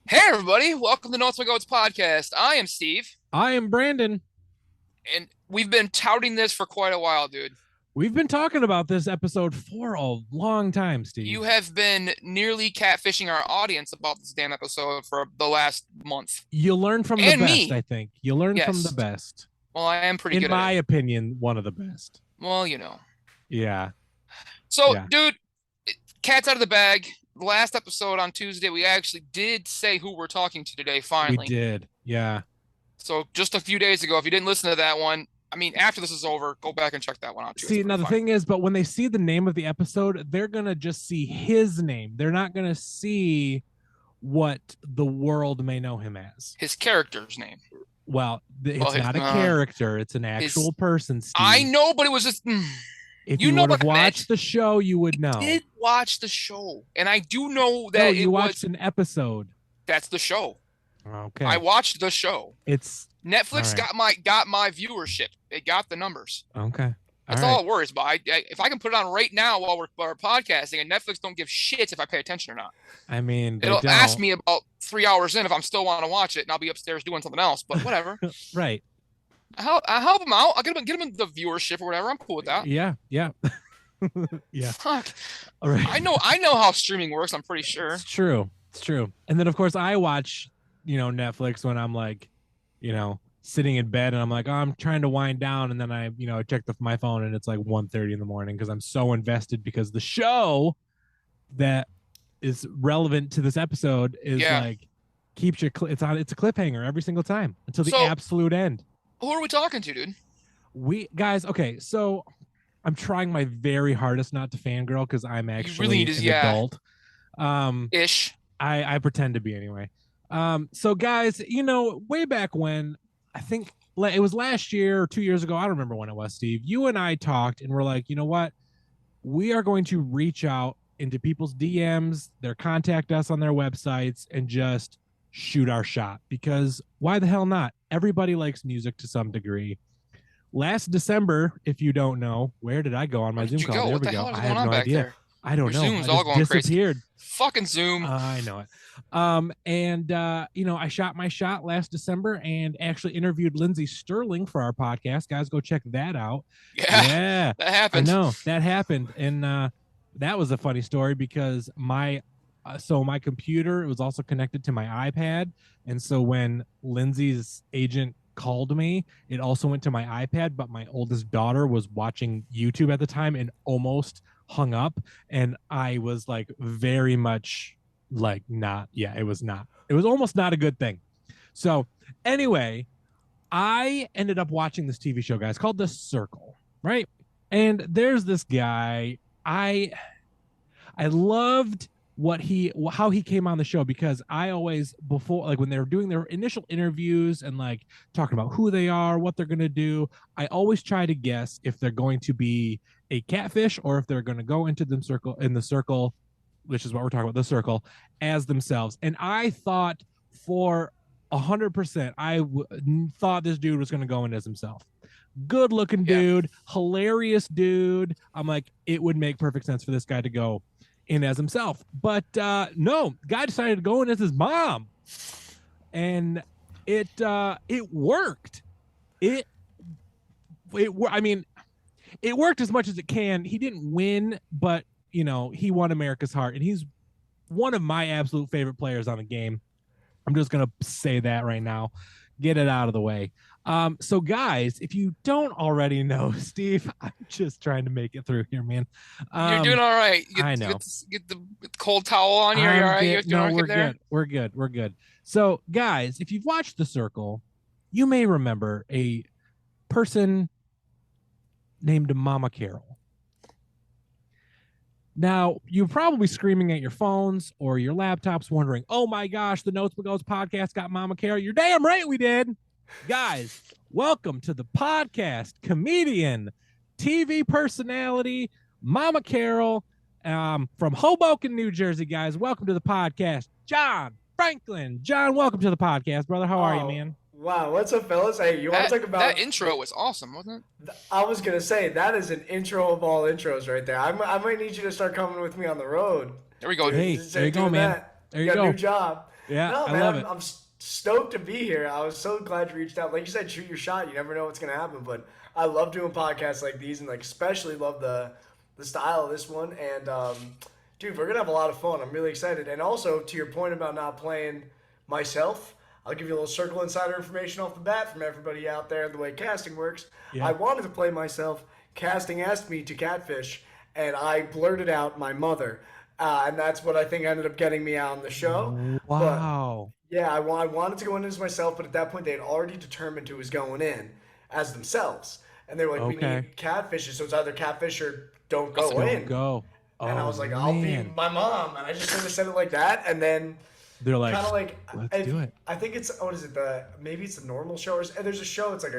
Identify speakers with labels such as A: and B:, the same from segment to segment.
A: Hey everybody, welcome to Notes My Goats podcast. I am Steve,
B: I am Brandon.
A: and we've been touting this for quite a while, dude.
B: We've been talking about this episode for a long time, Steve.
A: You have been nearly catfishing our audience about this damn episode for the last month.
B: You learn from the
A: And
B: best,
A: me.
B: I think. You learn from
A: Yes.
B: the best.
A: Well, I am pretty good
B: In my
A: at it.
B: opinion, one of the best.
A: Well, you know.
B: Yeah.
A: So,
B: Yeah.
A: dude, cat's out of the bag. The last episode on Tuesday, we actually did say who we're talking to today, finally.
B: We did. Yeah.
A: So just a few days ago, if you didn't listen to that one, I mean, after this is over, go back and check that one out too.
B: See, now the thing is, but when they see the name of the episode, they're going to just see his name. They're not going to see what the world may know him as.
A: His character's name.
B: Well, it's not a character. It's an actual person, Steve.
A: I know, but it was just...
B: If you would have watched the show, you would know.
A: I did watch the show, and I do know that
B: you watched an episode.
A: That's the show.
B: Okay.
A: I watched the show.
B: It's
A: Netflix got my viewership. It got the numbers.
B: Okay.
A: That's all it worries about. If I can put it on right now while we're podcasting, and Netflix don't give shits if I pay attention or not.
B: I mean,
A: it'll ask me about 3 hours in if I'm still want to watch it, and I'll be upstairs doing something else. But whatever.
B: Right.
A: I help them out. I'll get them the viewership or whatever. I'm cool with that.
B: Yeah. Yeah.
A: Fuck.
B: All right.
A: I know how streaming works. I'm pretty sure.
B: It's true. And then of course I watch, Netflix when I'm like, sitting in bed and I'm like, oh, I'm trying to wind down, and then I check my phone and it's like 1:30 in the morning because I'm so invested, because the show that is relevant to this episode is like keeps you. It's a cliffhanger every single time until the absolute end.
A: Who are we talking to, dude?
B: Okay, so I'm trying my very hardest not to fangirl because I'm actually an adult.
A: Ish.
B: I pretend to be anyway. So guys, way back when, I think it was last year or 2 years ago, I don't remember when it was, Steve, you and I talked and we're like, you know what? We are going to reach out into people's DMs, contact us on their websites, and just shoot our shot, because why the hell not? Everybody likes music to some degree. Last December, if you don't know, where did I go on my Zoom call? There we go. I have no idea. I don't know.
A: Zoom's all going
B: disappeared.
A: Crazy. Fucking Zoom.
B: I know it. I shot my shot last December and actually interviewed Lindsay Sterling for our podcast. Guys, go check that out.
A: Yeah. That happened.
B: I know that happened, and that was a funny story because my computer, it was also connected to my iPad, and so when Lindsay's agent called me, it also went to my iPad, but my oldest daughter was watching YouTube at the time and almost hung up, and I was like very much like it was almost not a good thing. So anyway, I ended up watching this TV show, guys, called The Circle, right? And there's this guy, I loved how he came on the show, because I always, before, like when they were doing their initial interviews and like talking about who they are, what they're going to do, I always try to guess if they're going to be a catfish or if they're going to go into the circle, which is what we're talking about, The Circle, as themselves. And I thought for 100%, thought this dude was going to go in as himself. Good looking dude, hilarious dude. I'm like, it would make perfect sense for this guy to go in as himself, but no, guy decided to go in as his mom, and it worked. I mean, it worked as much as it can. He didn't win, but he won America's heart, and he's one of my absolute favorite players on the game. I'm just gonna say that right now, get it out of the way. So guys, if you don't already know, Steve, I'm just trying to make it through here, man.
A: You're doing all right.
B: I know.
A: Get the cold towel on you. You're all right.
B: We're good. So guys, if you've watched The Circle, you may remember a person named Mama Carol. Now, you're probably screaming at your phones or your laptops wondering, oh my gosh, the Notes But Goes podcast got Mama Carol. You're damn right we did. Guys, welcome to the podcast, comedian, TV personality, Mama Carol, from Hoboken, New Jersey, guys. Welcome to the podcast, John Franklin. John, welcome to the podcast, brother. How are you, man?
C: Wow, what's up, fellas? Hey, you want to
A: That
C: talk
A: that
C: about
A: intro was awesome, wasn't it?
C: I was gonna say that is an intro of all intros right there. I might need you to start coming with me on the road,
A: There we go.
C: dude.
B: Hey,
C: Just
B: there you
C: start
B: go,
C: doing
B: man.
C: that.
B: There
C: You
B: you
C: got a new
B: go.
C: job.
B: Yeah,
C: No,
B: I
C: man,
B: love
C: I'm
B: it.
C: I'm stoked to be here. I was so glad you reached out. Like you said, shoot your shot. You never know what's gonna happen, but I love doing podcasts like these, and like especially love the style of this one. And dude, we're gonna have a lot of fun. I'm really excited. And also to your point about not playing myself, I'll give you a little circle insider information off the bat from everybody out there. The way casting works, I
B: Yeah.
C: wanted to play myself. Casting asked me to catfish, and I blurted out my mother, and that's what I think ended up getting me on the show. But
B: Wow.
C: yeah, I wanted to go in as myself, but at that point they had already determined who was going in as themselves, and they were like, "We
B: Okay.
C: need catfishes, so it's either catfish or don't
A: Nothing.
C: go
B: Don't
C: in."
B: go.
C: And I
B: Oh
C: was like, "I'll be
B: man.
C: my mom," and I just sort of said it like that, and then
B: They're like,
C: kind of like
B: let's do it.
C: I think it's what is it maybe it's the normal show or there's a show it's like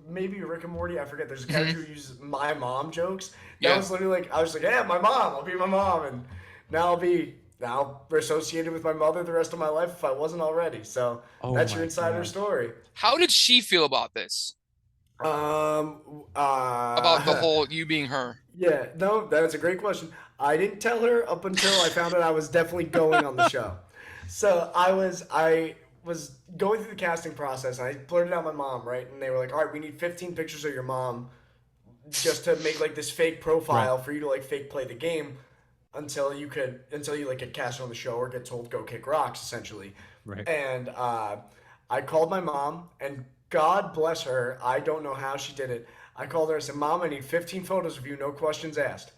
C: maybe Rick and Morty, I forget. There's a character who uses my mom jokes. That
A: Yeah.
C: was literally like I was like, yeah, my mom, I'll be my mom, and now we're associated with my mother the rest of my life if I wasn't already. So
B: Oh
C: that's your
B: my
C: insider
B: god.
C: story.
A: How did she feel about this?
C: Um
A: About the
C: uh
A: whole you being her?
C: Yeah, no, that's a great question. I didn't tell her up until I found out I was definitely going on the show. So I was going through the casting process and I blurted out my mom, right? And they were like, "All right, we need 15 pictures of your mom just to make like this fake
B: Right.
C: profile for you to like fake play the game until you like get cast on the show or get told go kick rocks essentially."
B: Right.
C: And I called my mom, and God bless her. I don't know how she did it. I called her. I said, "Mom, I need 15 photos of you, no questions asked."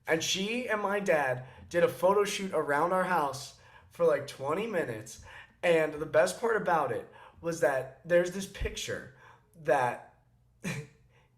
C: And she and my dad did a photo shoot around our house for like 20 minutes. And the best part about it was that there's this picture that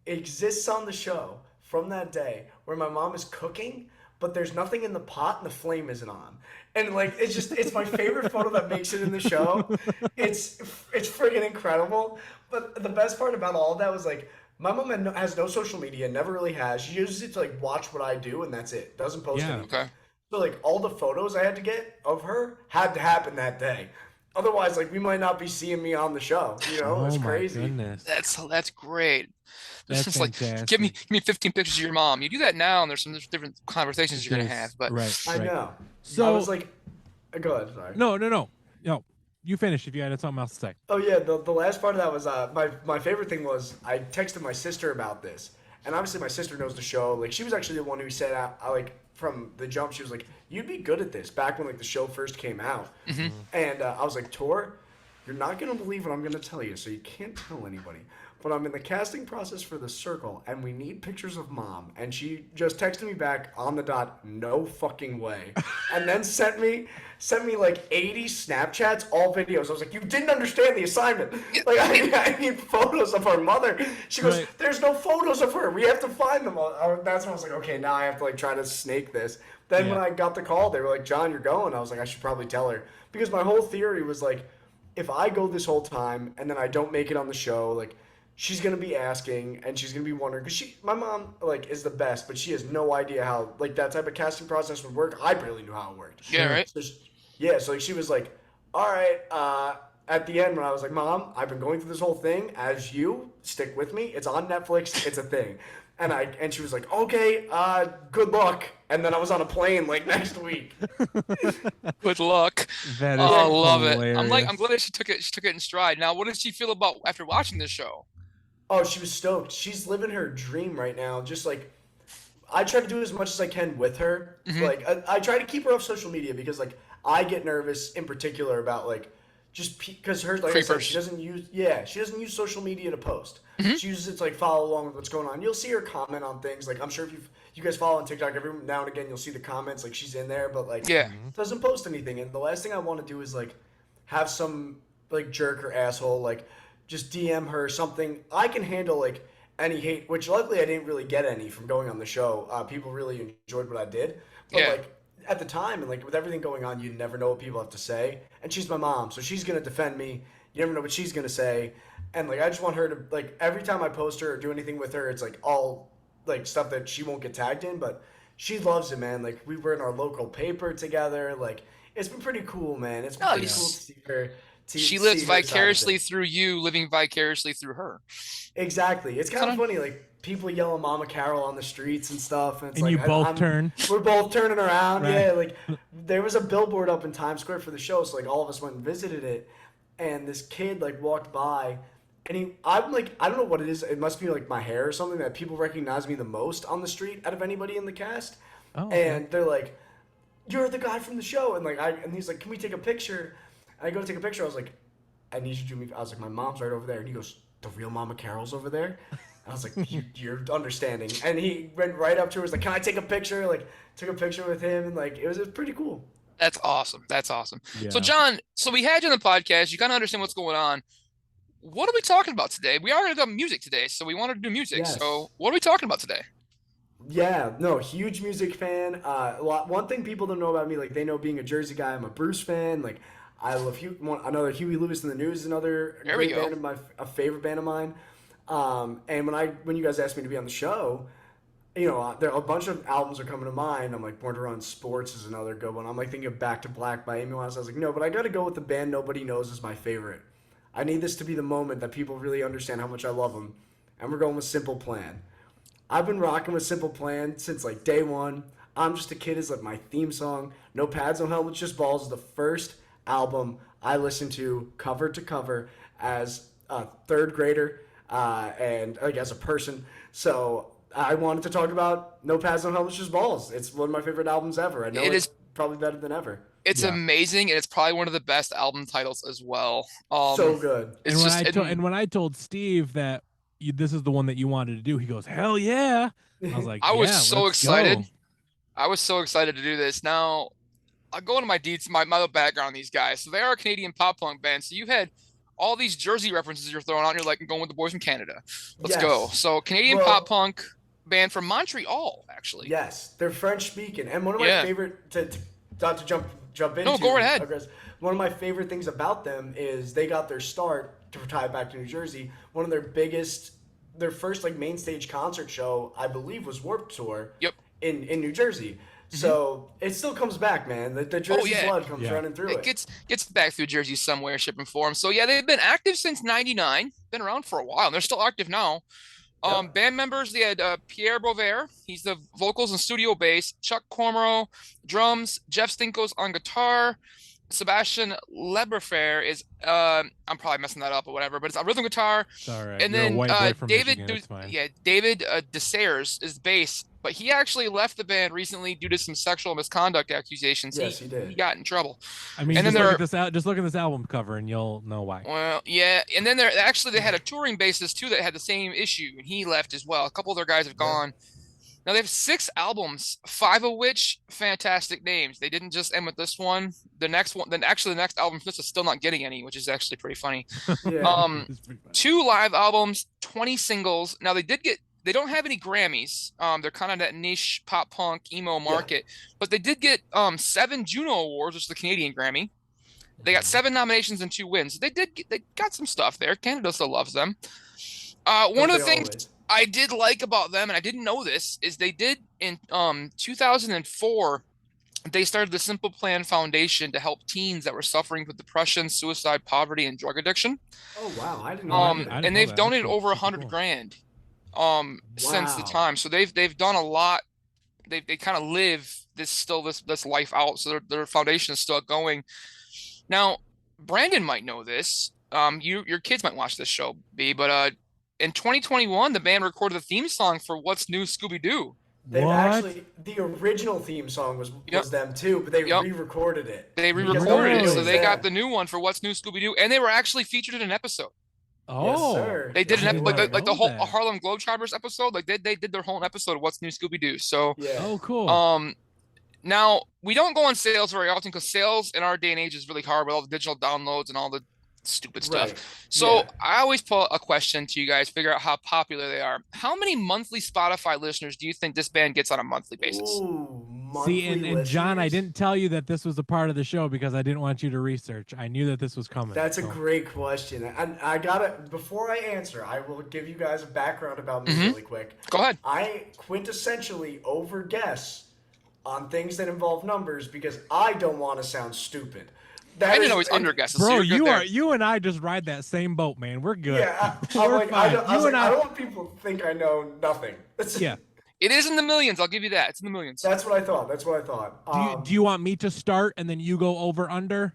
C: exists on the show from that day where my mom is cooking, but there's nothing in the pot and the flame isn't on. And like it's my favorite photo that makes it in the show. It's friggin' incredible. But the best part about all of that was like my mom has no social media, never really has. She uses it to like watch what I do and that's it. Doesn't post
B: Yeah.
C: anything.
A: Okay.
C: So like all the photos I had to get of her had to happen that day. Otherwise, like we might not be seeing me on the show. You know, it's
B: Oh my
C: crazy.
B: goodness.
A: That's great. It's
B: That's
A: just like give
B: fantastic.
A: me 15 pictures of your mom. You do that now, and there's some different conversations you're gonna have.
B: There's
A: But
B: right,
C: I
B: right.
C: know. I was
B: So
C: like, go ahead. Sorry.
B: no, no, no. No. You finish if you had something else to say.
C: Oh yeah, the last part of that was my favorite thing was I texted my sister about this, and obviously my sister knows the show. Like she was actually the one who said I like from the jump she was like you'd be good at this back when like the show first came out, and I was like Tor, you're not gonna believe what I'm gonna tell you, so you can't tell anybody. But I'm in the casting process for the circle, and we need pictures of mom. And she just texted me back on the dot, no fucking way, and then sent me like 80 Snapchats, all videos. I was like, you didn't understand the assignment. Like I need photos of her mother. She goes,
B: Right.
C: there's no photos of her. We have to find them. That's when I was like, okay, now I have to like try to snake this. Then when
B: Yeah.
C: I got the call, they were like, John, you're going. I was like, I should probably tell her because my whole theory was like, if I go this whole time and then I don't make it on the show, like she's gonna be asking and she's gonna be wondering because my mom like is the best, but she has no idea how like that type of casting process would work. I barely knew how it worked.
A: yeah,
B: Sure.
A: right.
C: So yeah, so like she was like, all right. At the end when I was like, Mom, I've been going through this whole thing as you stick with me. It's on Netflix. It's a thing. And she was like, okay, good luck. And then I was on a plane like next week.
A: Good luck.
B: That is
A: Oh, I love it.
B: hilarious.
A: I'm glad that she took it in stride. Now, what does she feel about after watching this show?
C: Oh, she was stoked. She's living her dream right now. Just like I try to do as much as I can with her. Like I try to keep her off social media because like I get nervous in particular about like just because her like I said
A: Creepers.
C: she doesn't use social media to post. She uses it to like follow along with what's going on. You'll see her comment on things like I'm sure if you guys follow on TikTok every now and again you'll see the comments like she's in there but like
A: Yeah.
C: doesn't post anything. And the last thing I want to do is like have some like jerk or asshole like just DM her something. I can handle like any hate, which luckily I didn't really get any from going on the show. People really enjoyed what I did, but
A: Yeah.
C: like at the time and like with everything going on, you never know what people have to say. And she's my mom, so she's gonna defend me. You never know what she's gonna say, and like I just want her to like every time I post her or do anything with her, it's like all like stuff that she won't get tagged in, but she loves it, man. Like we were in our local paper together, like it's been pretty cool, man. It's been pretty cool to
A: Nice.
C: see her
A: She lives
C: see her side of
A: vicariously
C: things.
A: through you, living vicariously through her.
C: Exactly. It's kind of
A: Kind of,
C: funny, like people yelling "Mama Carol" on the streets and stuff, and it's
B: And
C: like
B: you both
C: I'm
B: turn.
C: we're both turning around.
B: Right.
C: Yeah, like there was a billboard up in Times Square for the show, so like all of us went and visited it, and this kid like walked by, and I'm like, I don't know what it is. It must be like my hair or something that people recognize me the most on the street out of anybody in the cast,
B: Oh, okay.
C: and they're like, "You're the guy from the show," and and he's like, "Can we take a picture?" And I go to take a picture. I was like, "I need you to do me." I was like, "My mom's right over there," and he goes, "The real Mama Carol's over there." I was like, "You're understanding," and he went right up to her. Was like, "Can I take a picture?" Like, took a picture with him, and like, it was pretty cool.
A: that's awesome. That's awesome.
B: Yeah.
A: So, John, so we had you on the podcast. You kind of understand what's going on. What are we talking about today? We are going to do music today, so we wanted to do music.
C: Yes.
A: So, what are we talking about today?
C: Yeah, no, huge music fan. One thing people don't know about me, like they know being a Jersey guy, I'm a Bruce fan. Like, I love another Huey Lewis and the News, is another
A: There we
C: great
A: go.
C: band of a favorite band of mine. And when you guys asked me to be on the show, there a bunch of albums are coming to mind. I'm like, Born to Run Sports is another good one. I'm like thinking of Back to Black by Amy Winehouse. I was like, no, but I got to go with the band nobody knows is my favorite. I need this to be the moment that people really understand how much I love them, and we're going with Simple Plan. I've been rocking with Simple Plan since like day one. I'm Just a Kid is like my theme song. No Pads, No Helmets, Just Balls is the first album I listened to cover to cover as a third grader and like as a person. So I wanted to talk about No Pads, No Helmets, Just Balls. It's one of my favorite albums ever. I know
A: It
C: it's
A: is.
C: probably better than ever.
A: It's
B: Yeah.
A: amazing, and it's probably one of the best album titles as well.
C: So good.
A: It's
B: And when
A: just,
B: when I told Steve that this is the one that you wanted to do, he goes, "Hell yeah!" I was like,
A: I was
B: "Yeah,
A: so
B: let's
A: excited.
B: go."
A: I was so excited to do this. Now, I'll go into my little background on these guys. So they are a Canadian pop punk band. So you had all these Jersey references you're throwing out, and you're like, I'm going with the boys from Canada. Let's go.
C: Yes.
A: So Canadian pop
C: Well,
A: punk band from Montreal, actually.
C: yes, they're French speaking, and one of my
A: Yeah.
C: favorite not to jump into.
A: No, go right ahead.
C: Aggress- One of my favorite things about them is they got their start to tie it back to New Jersey. One of their first like main stage concert show, I believe, was Warped Tour.
A: Yep.
C: In New Jersey. So it still comes back, man. The Jersey
A: yeah.
C: blood comes
B: Yeah.
C: running through
A: It
C: it.
A: gets back through Jersey somewhere, shipping form. So yeah, they've been active since '99. Been around for a while. And they're still active now.
C: Yep.
A: Band members, they had Pierre Bover. He's the vocals and studio bass. Chuck Cormoro, drums. Jeff Stinkos on guitar. Sebastian Lebrefair is I'm probably messing that up or whatever, but it's a rhythm guitar.
B: It's all right.
A: And
B: You're a
A: then
B: white boy from
A: David,
B: Michigan. It's fine.
A: David Desairs is bass, but he actually left the band recently due to some sexual misconduct accusations.
C: Yes, he did.
A: He got in trouble.
B: I mean,
A: And
B: just
A: then
B: look at this out. Just look at this album cover, and you'll know why.
A: Well, yeah, and then they had a touring bassist too that had the same issue, and he left as well. A couple of their guys have gone. Now they have 6 albums, 5 of which fantastic names. They didn't just end with this one. The next album from this is still not getting any, which is actually pretty funny.
C: Yeah.
B: It's pretty funny.
A: 2 live albums, 20 singles. Now they don't have any Grammys. They're kind of that niche pop punk emo market, but they did get 7 Juno Awards, which is the Canadian Grammy. They got 7 nominations and 2 wins. They got some stuff there. Canada still loves them. One of the things
C: Always.
A: I did like about them, and I didn't know this, is they did in 2004, they started the Simple Plan Foundation to help teens that were suffering with depression, suicide, poverty, and drug addiction.
C: Oh wow, I didn't know.
B: I didn't
A: And
B: know
A: they've
B: that.
A: donated
B: That's cool.
A: over
B: Super
A: 100
B: cool.
A: grand since the
C: Wow.
A: time. So they've done a lot. They kind of live this life out. So their foundation is still going. Now, Brandon might know this. Your kids might watch this show, B, but in 2021, the band recorded the theme song for What's New Scooby-Doo.
C: They've
B: What?
C: actually the original theme song was
A: Yep.
C: them too, but they
A: Yep.
C: re-recorded it.
A: They
C: Because
A: re-recorded it,
C: nobody
A: so
C: was
A: they
C: there.
A: got the new one for What's New Scooby-Doo, and they were actually featured in an episode.
B: Oh,
C: sir.
A: They did
C: Yes,
A: an
C: they
A: episode,
C: were.
A: like the
B: know
A: whole
B: that.
A: Harlem Globetrotters episode. Like they did their whole episode of What's New Scooby-Doo. So
C: Yeah.
B: Oh, cool.
A: now we don't go on sales very often because sales in our day and age is really hard with all the digital downloads and all the stupid stuff.
C: Right.
A: So
C: Yeah.
A: I always put a question to you guys, figure out how popular they are. How many monthly Spotify listeners do you think this band gets on a monthly basis?
C: Ooh,
B: See, and John, I
C: listeners?
B: didn't tell you that this was a part of the show because I didn't want you to research. I knew that this was coming.
C: That's a
B: so.
C: great question. And I gotta, before I answer, I will give you guys a background about me really quick.
A: Go ahead.
C: I quintessentially overguess on things that involve numbers because I don't want to sound stupid.
A: I didn't always underguess. So
B: Bro,
A: you're good there.
B: you and I just ride that same boat, man. We're good.
C: Yeah, I'm
B: We're
C: like,
B: fine.
C: I was like, I don't want people to think I know nothing.
B: Yeah.
A: It is in the millions. I'll give you that. It's in the millions.
C: That's what I thought. That's what I thought.
B: Do you want me to start and then you go over under?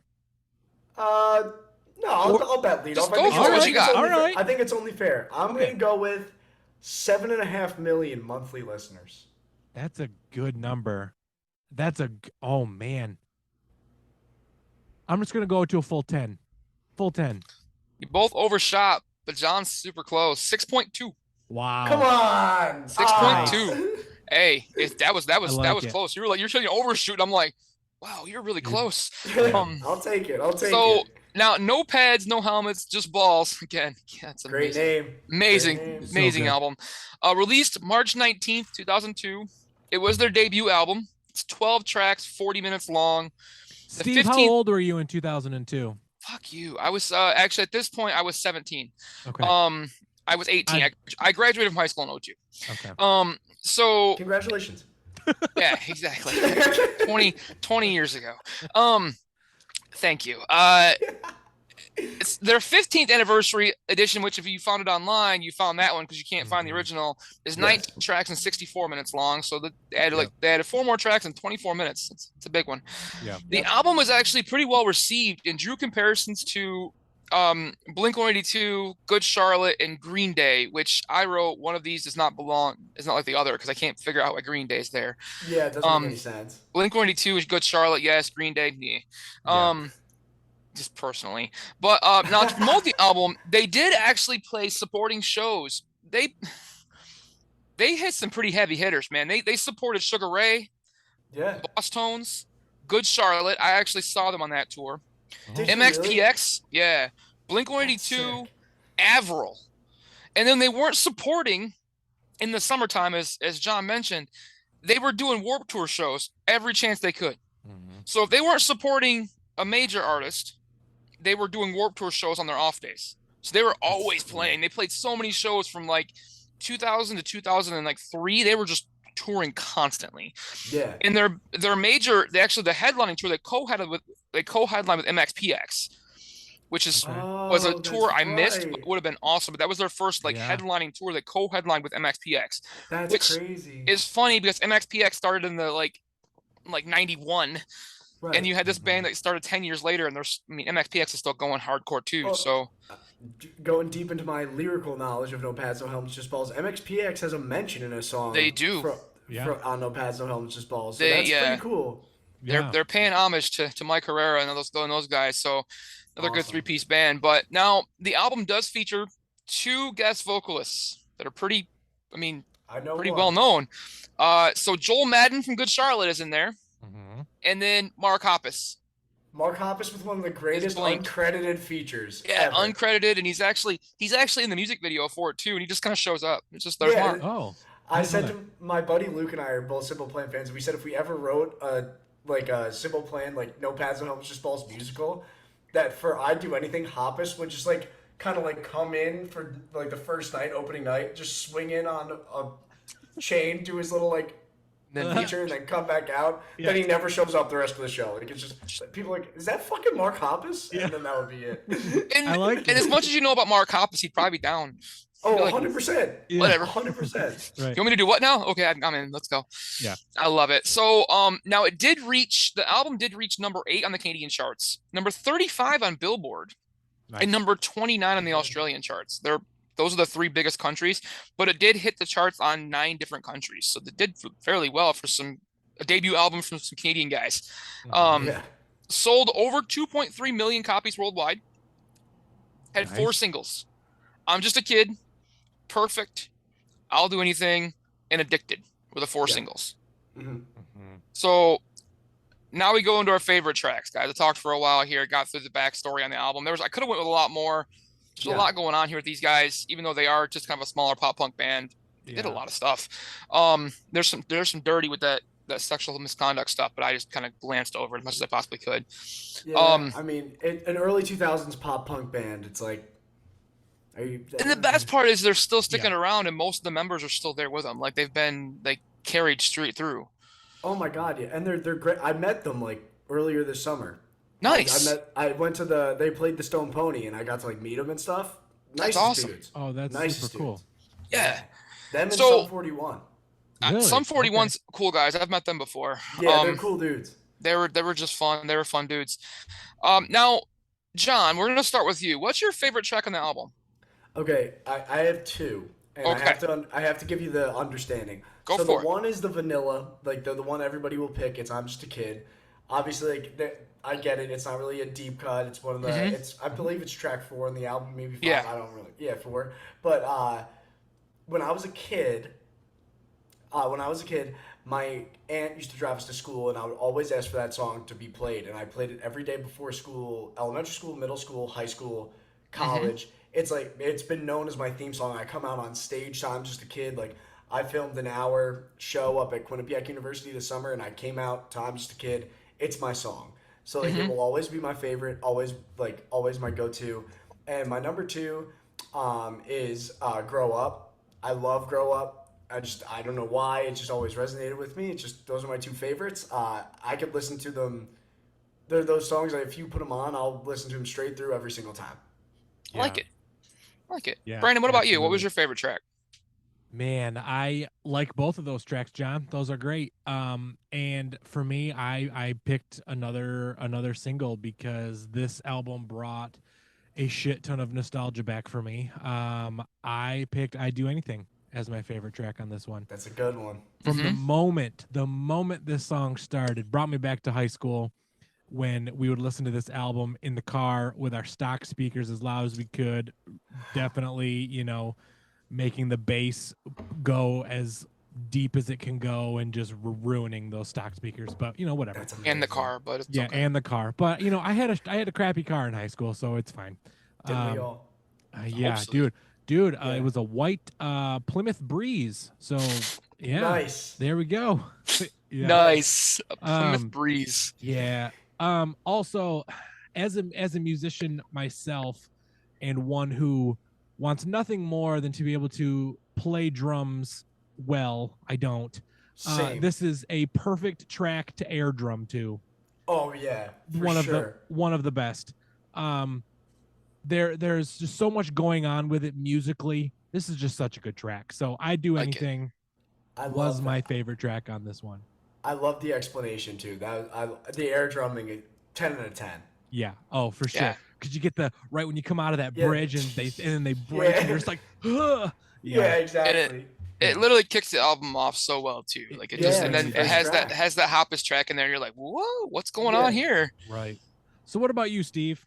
C: No, I'll bet lead
A: just
C: off.
A: go for it. What you got?
B: All right.
C: I think it's only fair. I'm going to go with 7.5 million monthly listeners.
B: That's a good number. Oh man. I'm just gonna go to a full 10. Full 10.
A: You both overshot, but John's super close. 6.2.
B: Wow.
C: Come on.
A: 6.2. Hey, that was
B: it.
A: close. You were like, you're trying to overshoot. I'm like, wow, you're really close.
C: I'll take it.
A: So now, no pads, no helmets, just balls. Again, yeah, that's
C: Great
A: amazing.
C: name.
A: Amazing,
C: Great name.
A: amazing
B: So
A: album. Released March 19th, 2002. It was their debut album. It's 12 tracks, 40 minutes long.
B: Steve, how old were you in 2002?
A: Fuck you. I was actually at this point I was 17.
B: Okay.
A: I was 18. I graduated from high school in 02.
B: Okay.
A: So
C: Congratulations.
A: yeah, exactly. 20 years ago. Thank you. It's their 15th anniversary edition, which if you found it online, you found that one because you can't find the original. Is 19 tracks and 64 minutes long. So they added 4 more tracks in 24 minutes. It's a big one.
B: Yeah.
A: The album was actually pretty well received and drew comparisons to Blink-182, Good Charlotte, and Green Day, which I wrote one of these does not belong. It's not like the other because I can't figure out why Green Day's there.
C: Yeah, it doesn't make any sense.
A: Blink-182 is Good Charlotte, yes. Green Day, yeah. Just personally. But now to promote the album, they did actually play supporting shows. They hit some pretty heavy hitters, man. They supported Sugar Ray, Boss Tones, Good Charlotte. I actually saw them on that tour. MXPX, really? Yeah. Blink-182, Avril. And then they weren't supporting in the summertime, as John mentioned. They were doing Warped Tour shows every chance they could. Mm-hmm. So if they weren't supporting a major artist, they were doing Warped Tour shows on their off days. So they were always playing. They played so many shows from like 2000 to 2003. They were just touring constantly. Yeah. And their major, the headlining tour, they co-headlined with MXPX, which was a tour I missed, but would have been awesome. But that was their first headlining tour. They co-headlined with MXPX.
C: That's crazy.
A: It's funny because MXPX started in the like 91. Right. And you had this band that started 10 years later, and MXPX is still going hardcore too. So,
C: going deep into my lyrical knowledge of No Pads, No Helmets, Just Balls, MXPX has a mention in a song.
A: They do.
C: On No Pads, No Helmets, Just Balls. So that's pretty cool.
A: They're paying homage to Mike Herrera and those guys. So another good 3-piece band. But now the album does feature 2 guest vocalists that are pretty well known. So Joel Madden from Good Charlotte is in there. And then Mark Hoppus.
C: Mark Hoppus with one of the greatest uncredited features.
A: Yeah,
C: ever.
A: Uncredited, and he's actually in the music video for it too, and he just kind of shows up. It's just there's Mark.
B: Oh.
C: I said to my buddy Luke and I are both Simple Plan fans. We said if we ever wrote a Simple Plan No Pads No Helmets Just Balls musical, that for I'd Do Anything, Hoppus would just kind of come in for the first night, opening night, just swing in on a chain, do his little feature and then come back out. Yeah. Then he never shows up the rest of the show. It's just people is that fucking Mark Hoppus? Yeah. And then that would be it.
A: And as much as you know about Mark Hoppus, he'd probably be down.
C: Oh, 100%.
A: Whatever.
C: 100%.
B: Right.
A: You want me to do what now? Okay, I'm in. Let's go.
B: Yeah.
A: I love it. So now the album did reach number 8 on the Canadian charts, number 35 on Billboard, and number 29 on the Australian charts. Those are the 3 biggest countries, but it did hit the charts on 9 different countries. So they did fairly well for a debut album from some Canadian guys. Sold over 2.3 million copies worldwide. Had 4 singles. I'm Just a Kid, Perfect, I'll Do Anything, and Addicted were the 4 singles. Mm-hmm. So now we go into our favorite tracks, guys. I talked for a while here, got through the backstory on the album. I could have went with a lot more. There's a lot going on here with these guys, even though they are just kind of a smaller pop punk band. They did a lot of stuff. There's some dirty with that sexual misconduct stuff, but I just kind of glanced over it as much as I possibly could.
C: Yeah, an early 2000s pop punk band. It's and
A: the best part is they're still sticking around, and most of the members are still there with them. They've been carried straight through.
C: Oh my god, yeah, and they're great. I met them earlier this summer.
A: Nice.
C: I went to they played the Stone Pony and I got to like meet them and stuff.
A: That's
C: Nicest
A: awesome.
C: dudes.
B: Oh, that's super
C: Nicest dudes.
B: cool.
A: Yeah.
C: Yeah. Them and
A: So
C: Sum 41.
A: Some
B: Really? Okay.
A: 41's cool guys. I've met them before.
C: Yeah, they're cool dudes.
A: They were just fun. They were fun dudes. Now, John, we're gonna start with you. What's your favorite track on the album?
C: Okay, I have two, and
A: Okay,
C: I have to give you the understanding.
A: go
C: So the
A: for it.
C: one is the vanilla, like the one everybody will pick. It's I'm just a kid. Obviously, like I get it. It's not really a deep cut. It's one of the.
A: Hmm.
C: It's I believe it's track 4 in the album, maybe
A: Yeah.
C: 5. I don't really. Yeah, 4. But when I was a kid, my aunt used to drive us to school, and I would always ask for that song to be played, and I played it every day before school, elementary school, middle school, high school,
A: Hmm.
C: college. It's like it's been known as my theme song. I come out on stage, so I'm just a kid. Like I filmed an hour show up at Quinnipiac University this summer, and I came out to I'm just a kid. It's my song, so like it
A: Hmm.
C: will always be my favorite, always my go-to. And my number two is "Grow Up." I love "Grow Up." I don't know why it just always resonated with me. It's just those are my two favorites. I could listen to them. They're those songs that if you put them on, I'll listen to them straight through every single time.
A: I like
B: Yeah.
A: it. I like it.
B: Yeah.
A: Brandon, what about you? What was
B: Absolutely.
A: your favorite track?
B: Man, I like both of those tracks, John. Those are great. And for me, I picked another single because this album brought a shit ton of nostalgia back for me. I picked "I Do Anything" as my favorite track on this one.
C: That's a good one.
B: From
A: Hmm.
B: the moment this song started, brought me back to high school when we would listen to this album in the car with our stock speakers as loud as we could. Definitely, making the bass go as deep as it can go and just ruining those stock speakers. But whatever.
C: That's
A: And the
C: amazing.
A: car, but it's
B: Yeah,
A: okay.
B: and the car. But I had a crappy car in high school, so it's fine.
C: Didn't we
B: Um,
C: all?
B: yeah,
A: Hopefully.
B: dude, it
C: Yeah.
B: was a white Plymouth Breeze. So yeah,
C: Nice.
B: there we go. Yeah.
C: Nice.
A: Nice. A Plymouth
B: Um,
A: Breeze.
B: yeah. Also, as a musician myself, and one who wants nothing more than to be able to play drums well, I don't.
C: Same.
B: This is a perfect track to air drum to.
C: Oh yeah, for
B: One of the
C: sure.
B: one of the best. Um, there's just so much going on with it musically. This is just such a good track. So "I Do
A: Like it.
B: Anything"
C: I
B: was
C: love
B: my
C: that.
B: favorite track on this one.
C: I love the explanation too. The air drumming, 10 out of 10.
B: Yeah. Oh, for sure.
A: Yeah.
B: Because you get the right when you come out of that
C: Yeah.
B: bridge and then they break and
C: Yeah.
B: you're just like, ugh.
C: Yeah,
B: Yeah.
A: And it
C: exactly.
A: it
B: Yeah.
A: literally kicks the album off so well too.
B: It,
A: Like it
B: it
A: just
C: Yeah,
A: and
C: it's the
A: then
B: really
A: it
C: first
B: does.
C: track.
A: has that hoppest track in there. You're like, whoa, what's going on
C: Yeah.
A: here?
B: Right. So what about you, Steve?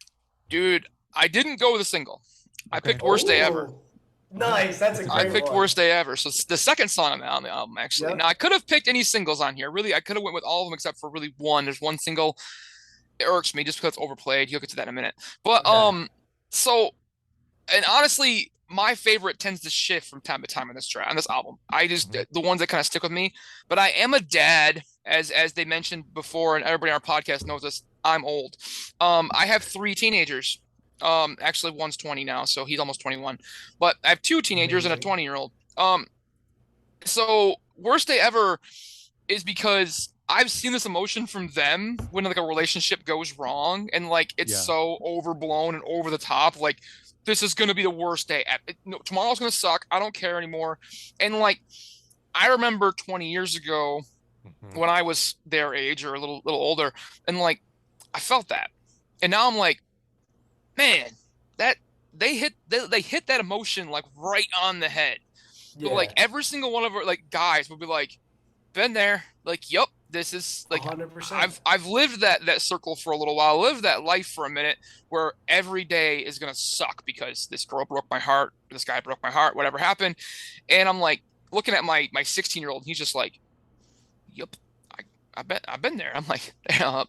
A: Dude, I didn't go with a single. I
B: Okay.
A: picked Worst Day Ever.
C: Oh, nice. That's a
B: That's a
A: I
B: good
C: great
B: one.
A: picked
C: one.
A: Worst Day Ever. So it's the second song on the album, actually. Now
C: Yep.
A: I could have picked any singles on here. Really, I could have went with all of them except for really one. There's one single. It irks me just because it's overplayed. You'll get to that in a minute. But
C: Okay.
A: so and honestly, my favorite tends to shift from time to time on this album. I just
B: Mhm.
A: the ones that kind of stick with me. But I am a dad, as they mentioned before, and everybody on our podcast knows this. I'm old. I have 3 teenagers. Actually, one's 20 now, so he's almost 21. But I have 2 teenagers and a
C: Amazing.
A: 20-year-old. So worst day ever is because I've seen this emotion from them when like a relationship goes wrong and like it's
B: Yeah.
A: so overblown and over the top. Like this is gonna be the worst day. No, tomorrow's gonna suck. I don't care anymore. And like I remember 20 years ago
B: Mhm.
A: when I was their age or a little older, and like I felt that. And now I'm like, man, that they hit that emotion like right on the head. But like
C: Yeah.
A: every single one of our like guys would be like, been there. Like, yep, this is
C: A
A: like
C: 100%.
A: I've lived that circle for a little while, lived that life for a minute where every day is gonna suck because this girl broke my heart, this guy broke my heart, whatever happened. And I'm like looking at my 16-year-old, he's just like, yep. I've been there. I'm like,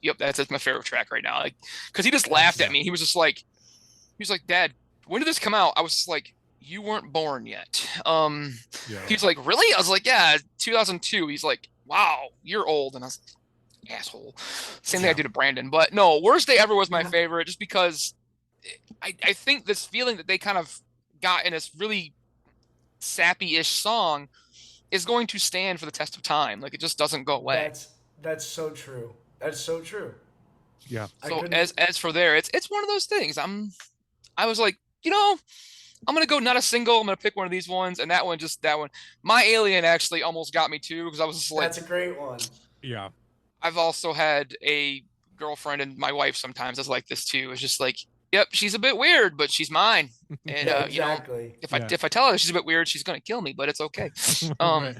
A: yep, that's my favorite track right now. Like, because he just laughed at
C: That's
A: me. He was like, Dad, when did this come out? I was just like, you weren't born yet.
B: Yeah.
A: He's like, really? I was like, yeah, 2002. He's like, wow, you're old. And I was like, asshole. Same thing I do to Brandon. But no, Worst Day Ever was my favorite just because I think this feeling that they kind of got in this really sappy-ish song is going to stand for the test of time. Like it just doesn't go away.
C: that's so true. That's so true.
B: Yeah.
A: So as for there, it's one of those things. I was like, I'm gonna go not a single. I'm gonna pick one of these ones, and that one. My Alien actually almost got me too because I was just like,
C: That's a great one.
B: Yeah.
A: I've also had a girlfriend and my wife sometimes is like this too. It's just like, yep, she's a bit weird, but she's mine. And
C: Yeah, exactly.
A: if I tell her she's a bit weird, she's gonna kill me, but it's okay.
B: Right.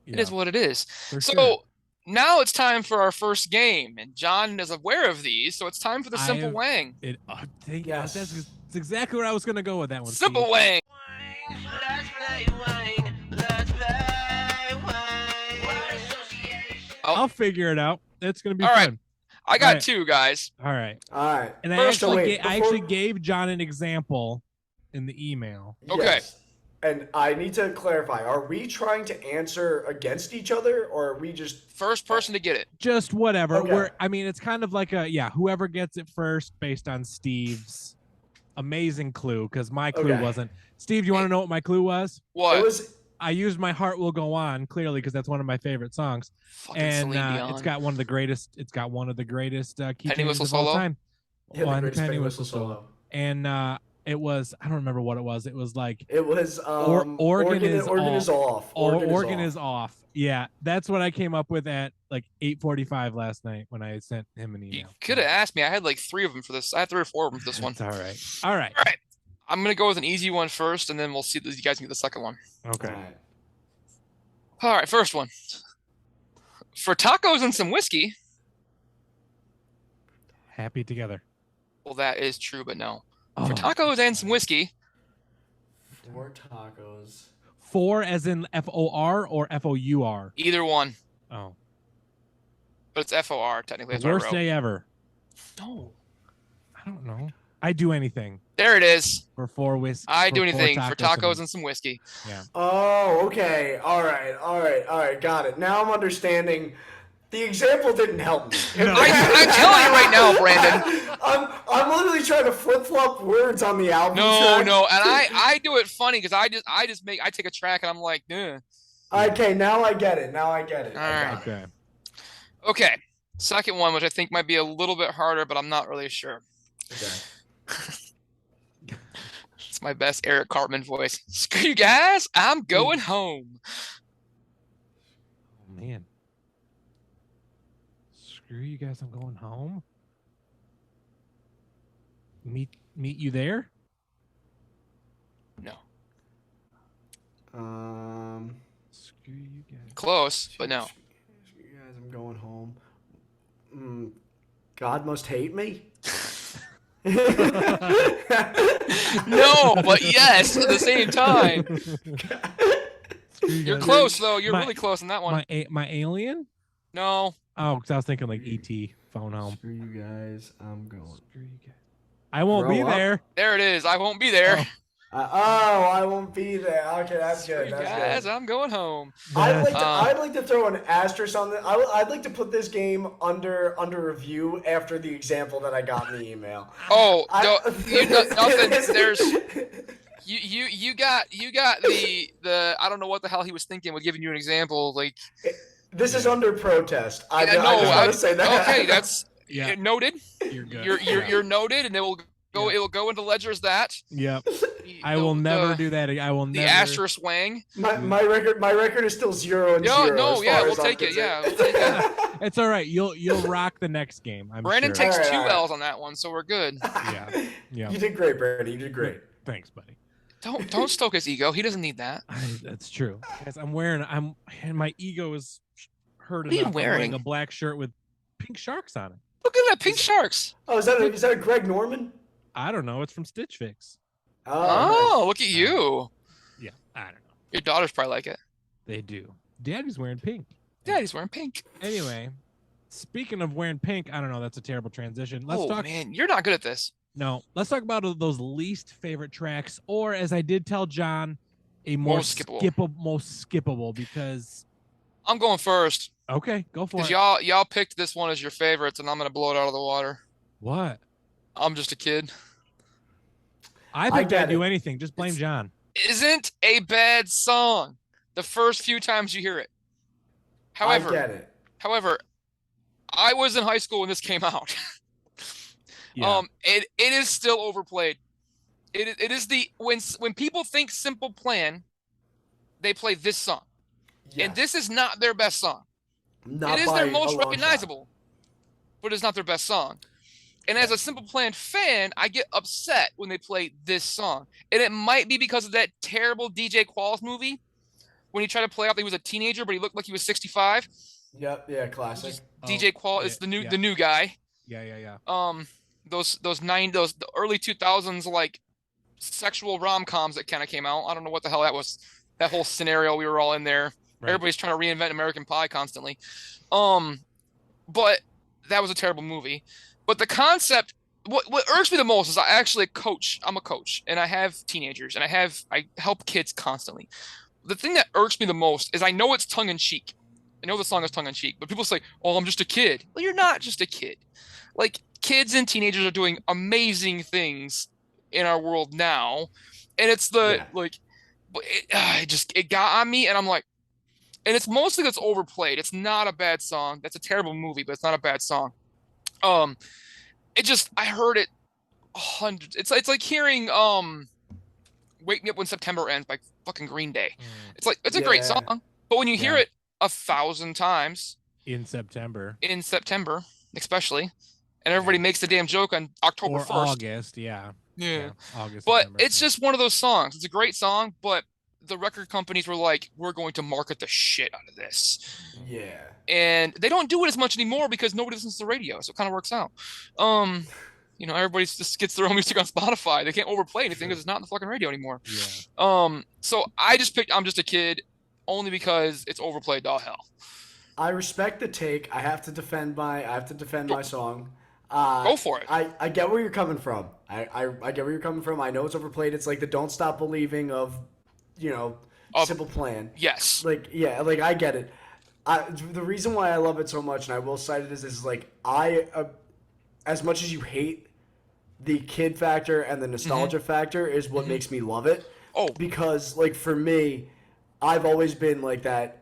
A: It is what it is.
B: For
A: So
B: sure.
A: now it's time for our first game, and John is aware of these, so it's time for the Simple Wang.
C: Yes.
B: That's exactly where I was gonna go with that one.
A: Simple
B: Steve.
A: Wang.
D: Let's play Wang. Let's play Wang.
B: I'll figure it out. It's gonna be
A: All
B: fun.
A: right. I got two, guys.
B: All right.
C: All right.
B: And
A: First,
B: I actually gave John an example in the email.
A: Okay.
C: Yes. And I need to clarify: are we trying to answer against each other, or are we just
A: First person to get it.
B: Just whatever.
C: Okay.
B: It's kind of like whoever gets it first based on Steve's amazing clue, because my clue
C: Okay.
B: wasn't. Steve, you want to know what my clue was?
A: What?
C: It was
B: I used My Heart Will Go On, clearly, because that's one of my favorite songs.
A: Fucking
B: And
A: Celine Dion.
B: it's got one of the greatest key
A: Penny
B: changes
A: Whistle
B: of all
A: Solo?
B: time.
C: the
B: On
C: greatest
B: Penny
C: Penny
B: Whistle Solo. And it was, I don't remember what it was. It was like
C: It was
B: organ is
C: off.
B: Organ is off. Yeah, that's what I came up with at like 8:45 last night when I sent him an
A: You
B: email.
A: could have asked me. I had like 3 of them for this. I had 3 or 4 of them for this one.
B: It's all right. All right.
A: All right. I'm gonna go with an easy one first, and then we'll see if you guys can get the second one.
B: Okay.
C: All right.
A: All right, first one. For tacos and some whiskey.
B: Happy together.
A: Well, that is true, but no.
B: Oh.
A: For tacos and some whiskey.
C: 4 tacos.
B: 4 as in FOR or FOUR?
A: Either one,
B: Oh.
A: but it's FOR technically. That's
B: The
A: what I
B: worst
A: wrote.
B: day ever.
A: No.
B: I don't know. I do anything
A: There it is.
B: for 4 whiskey.
A: I do anything for tacos and some whiskey.
C: Oh, okay. All right. Got it. Now I'm understanding. The example didn't help me.
B: No.
A: I'm telling you right now, Brandon.
C: I'm literally trying to flip flop words on the album.
A: No,
C: track.
A: no, and I do it funny because I take a track and I'm like, eh.
C: Okay, now I get it.
A: All right.
B: Okay.
A: Okay. Second one, which I think might be a little bit harder, but I'm not really sure.
C: Okay.
A: It's my best Eric Cartman voice. Screw you guys, I'm going home.
B: Oh, man. Screw you guys, I'm going home. Meet you there?
A: No.
B: Screw you guys.
A: Close, but no.
C: You guys, I'm going home. God must hate me.
A: No, but yes at the same time.
B: Screw you
A: You're
B: guys.
A: close though. You're
B: My-
A: really close on that one.
B: My alien?
A: No.
B: Oh, because I was thinking like ET phone home.
C: Screw you guys, I'm going.
B: Screw you guys. I won't
C: Grow
B: be
C: up.
B: there.
A: There it is. I won't be there.
B: Oh.
C: I won't be there. Okay, that's
A: Screw
C: good.
A: you
C: That's
A: guys,
C: good.
A: I'm going home.
C: I'd like to throw an asterisk on this. I'd like to put this game under review after the example that I got in the email.
A: Oh, no, nothing.
C: There's
A: You got the I don't know what the hell he was thinking with giving you an example. Like,
C: This is under protest. I
A: no,
C: just want to say that.
A: Okay, that's
B: Yeah.
A: noted.
B: You're good.
A: You're noted, and it will go.
B: Yeah.
A: It will go into ledger as that.
B: Yep. I will never do that. I will
A: The
B: never.
A: asterisk wang.
C: My record is still 0 and 0.
A: No,
C: as
A: yeah,
C: far
A: we'll
C: as I'm
A: take it. Yeah,
C: concerned.
A: we'll take it.
B: It's all right. You'll rock the next game. I'm
A: Brandon
B: sure.
A: takes
C: All right,
A: 2
C: all right.
A: L's on that one, so we're good.
B: Yeah.
C: You did great, Brandon. You did great.
B: Thanks, buddy.
A: Don't stoke his ego. He doesn't need that.
B: That's true. Guys, and my ego is hurt
A: What are you
B: enough. I'm wearing
A: wearing?
B: a black shirt with pink sharks on it.
A: Look at that pink sharks.
C: Oh, is that a Greg Norman?
B: I don't know. It's from Stitch Fix.
A: Oh, look at you.
B: Yeah, I don't know.
A: Your daughters probably like it.
B: They do. Daddy's wearing pink.
A: Yeah, he's wearing pink.
B: Anyway, speaking of wearing pink, I don't know. That's a terrible transition. Let's
A: Oh
B: talk.
A: man, you're not good at this.
B: No, let's talk about those least favorite tracks, or as I did tell John, a more
A: Most skippable.
B: most skippable. Because
A: I'm going first
B: okay, go for
A: because
B: it.
A: y'all picked this one as your favorites, and I'm gonna blow it out of the water.
B: What?
A: I'm just a kid.
B: I think
C: get
B: I'd do
C: it.
B: anything. Just blame John.
A: Isn't a bad song the first few times you hear it.
C: I get it.
A: However, I was in high school when this came out.
B: Yeah.
A: It is still overplayed. It is the when people think Simple Plan, they play this song, and
C: Yes.
A: this is not their best song. It
C: Not
A: is
C: by
A: their
C: a
A: most
C: long shot.
A: recognizable, but it's not their best song. And as a Simple Plan fan, I get upset when they play this song, and it might be because of that terrible DJ Qualls movie when he tried to play out that he was a teenager, but he looked like he was 65.
C: Yep. Yeah. Classic.
A: DJ Qualls is
B: yeah.
A: the new guy.
B: Yeah.
A: Those the early 2000s like sexual rom-coms that kind of came out. I don't know what the hell that was. That whole scenario we were all in there.
B: Right.
A: Everybody's trying to reinvent American Pie constantly. But that was a terrible movie. But the concept, what irks me the most is I actually coach. I'm a coach, and I have teenagers, and I help kids constantly. The thing that irks me the most is I know it's tongue in cheek. I know the song is tongue in cheek, but people say, "Oh, I'm just a kid." Well, you're not just a kid. Like kids and teenagers are doing amazing things in our world now, and it's the like, but it got on me, and I'm like, and it's mostly that's overplayed. It's not a bad song. That's a terrible movie, but it's not a bad song. It just I heard it hundreds. It's like hearing "Wake Me Up When September Ends" by fucking Green Day. It's like it's a great song, but when you hear it 1,000 times
B: in September,
A: especially, and everybody makes the damn joke on October 1st.
B: August, yeah.
A: August. But September, it's just one of those songs. It's a great song, but the record companies were like, we're going to market the shit out of this.
C: Yeah.
A: And they don't do it as much anymore because nobody listens to the radio, so it kind of works out. Everybody just gets their own music on Spotify. They can't overplay anything because it's not in the fucking radio anymore.
B: Yeah.
A: So I just picked I'm Just a Kid only because it's overplayed to all hell.
C: I respect the take. I have to defend my song.
A: Go for it.
C: I get where you're coming from. I get where you're coming from. I know it's overplayed. It's like the "Don't Stop Believing" of, Simple Plan.
A: Yes.
C: I get it. The reason why I love it so much, and I will cite it, is like as much as you hate the kid factor and the nostalgia factor, is what makes me love it.
A: Oh.
C: Because like for me, I've always been like that.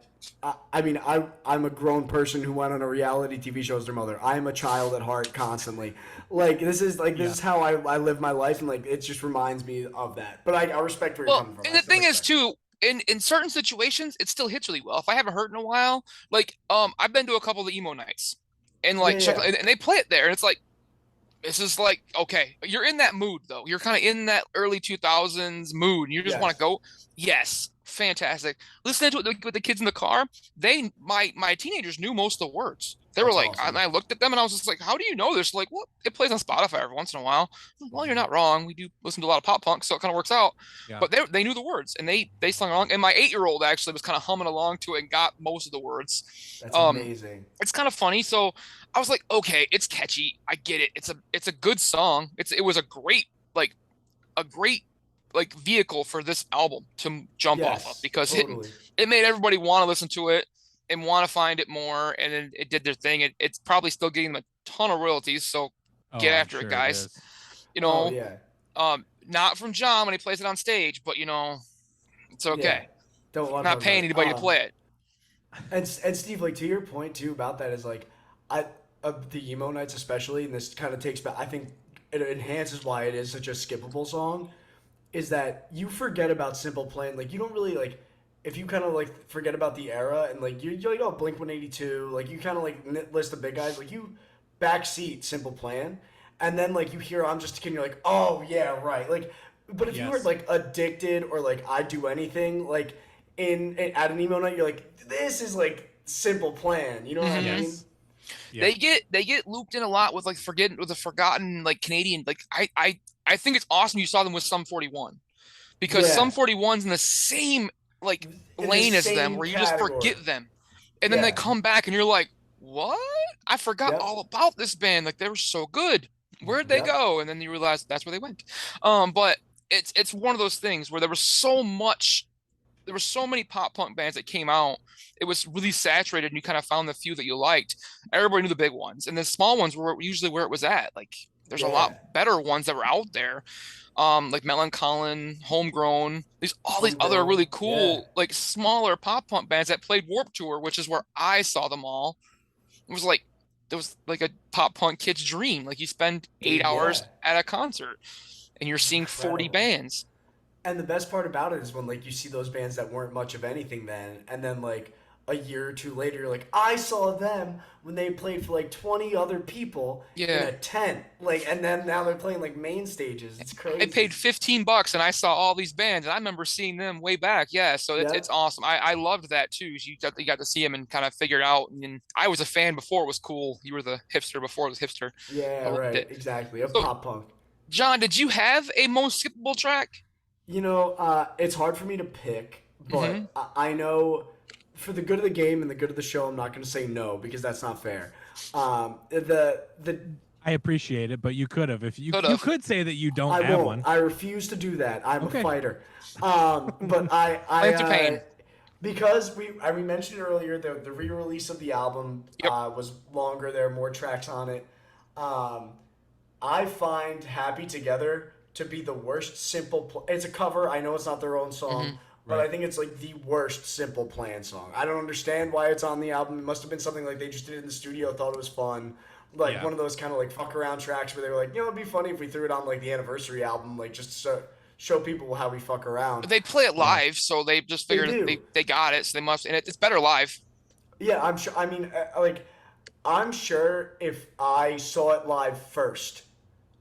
C: I'm a grown person who went on a reality TV show as their mother. I am a child at heart constantly. Like this is how I live my life, and like it just reminds me of that. But I respect where you're coming from.
A: And the thing is too, in certain situations, it still hits really well. If I haven't heard in a while, like I've been to a couple of the emo nights, and like and they play it there, and it's like this is like okay, you're in that mood though. You're kind of in that early 2000s mood, and you just want to go. Yes. Fantastic. Listening to it with the kids in the car, my teenagers knew most of the words. They were like, awesome. And I looked at them and I was just like, how do you know this? Like, well, it plays on Spotify every once in a while. Well, you're not wrong. We do listen to a lot of pop punk, so it kind of works out. Yeah. But they knew the words and they sung along. And my 8-year-old actually was kind of humming along to it and got most of the words.
C: That's amazing.
A: It's kind of funny. So I was like, okay, it's catchy. I get it. It's a good song. It was a great vehicle for this album to jump off of because it made everybody want to listen to it and want to find it more, and then it did their thing. It's probably still getting them a ton of royalties, so get after it, guys. Not from John when he plays it on stage, but it's okay. Not paying anybody to play it.
C: And Steve, like to your point too about that is like the emo nights especially, and this kind of takes back. I think it enhances why it is such a skippable song. Is that you forget about Simple Plan. Like, you don't really, like, if you kind of, like, forget about the era and, like, you're like, oh, Blink-182, like, you kind of, like, list the big guys. Like, you backseat Simple Plan, and then, like, you hear I'm Just a Kid, and you're like, oh, yeah, right. Like, but if you heard, like, Addicted or, like, I'd Do Anything, like, at an emo night, you're like, this is, like, Simple Plan. You know what I mean?
A: Yeah. They get looped in a lot with, like, the forgotten, like, Canadian, like, I think it's awesome you saw them with Sum 41 because Sum 41's in the same like lane as them where you just forget them. And then they come back and you're like, what? I forgot all about this band. Like they were so good. Where'd they go? And then you realize that's where they went. But it's one of those things where there was so many pop punk bands that came out. It was really saturated and you kind of found the few that you liked. Everybody knew the big ones. And the small ones were usually where it was at. Like there's a lot better ones that were out there. Like Melancholy, Homegrown, these other really cool, like smaller pop punk bands that played Warped Tour, which is where I saw them all. It was like it was like a pop punk kid's dream. Like you spend 8 hours
C: Yeah,
A: at a concert and you're seeing 40
C: incredible.
A: bands.
C: And the best part about it is when like you see those bands that weren't much of anything then, and then like a year or two later, you're like, I saw them when they played for like 20 other people in
A: Yeah.
C: a tent, like, and then now they're playing like main stages. It's
A: I paid
C: crazy.
A: $15 and I saw all these bands and I remember seeing them way back. Yeah, so it's
C: Yep.
A: awesome. I loved that too. You got to see them and kind of figure it out. And I was a fan before it was cool. You were the hipster before it was hipster.
C: Yeah,
A: I loved
C: right.
A: it.
C: Exactly. Of
A: So,
C: pop punk.
A: John, did you have a most skippable track?
C: It's hard for me to pick,
A: Mm-hmm.
C: but I know for the good of the game and the good of the show, I'm not going to say no because that's not fair. The
B: I appreciate it, but you could have if
A: Could
B: you
A: have.
B: could say that you don't
C: I
B: have
C: won't.
B: one.
C: I refuse to do that. I'm a
B: Okay.
C: fighter. But
A: Length of pain.
C: because we mentioned earlier the re-release of the album
A: Yep.
C: was longer. There are more tracks on it. Um, I find "Happy Together" to be the worst simple. It's a cover. I know it's not their own song,
A: Mm-hmm.
C: but
B: Right.
C: I think it's like the worst Simple Plan song. I don't understand why it's on the album. It must have been something like they just did it in the studio, thought it was fun. Like
B: Yeah.
C: one of those kind of like fuck around tracks where they were like, it'd be funny if we threw it on like the anniversary album, like just to show people how we fuck around.
A: They play it
B: Yeah.
A: live, so they just
C: They
A: figured
C: do.
A: they got it, so they must, and it's better live.
C: Yeah, I'm sure. I mean, like, I'm sure if I saw it live first,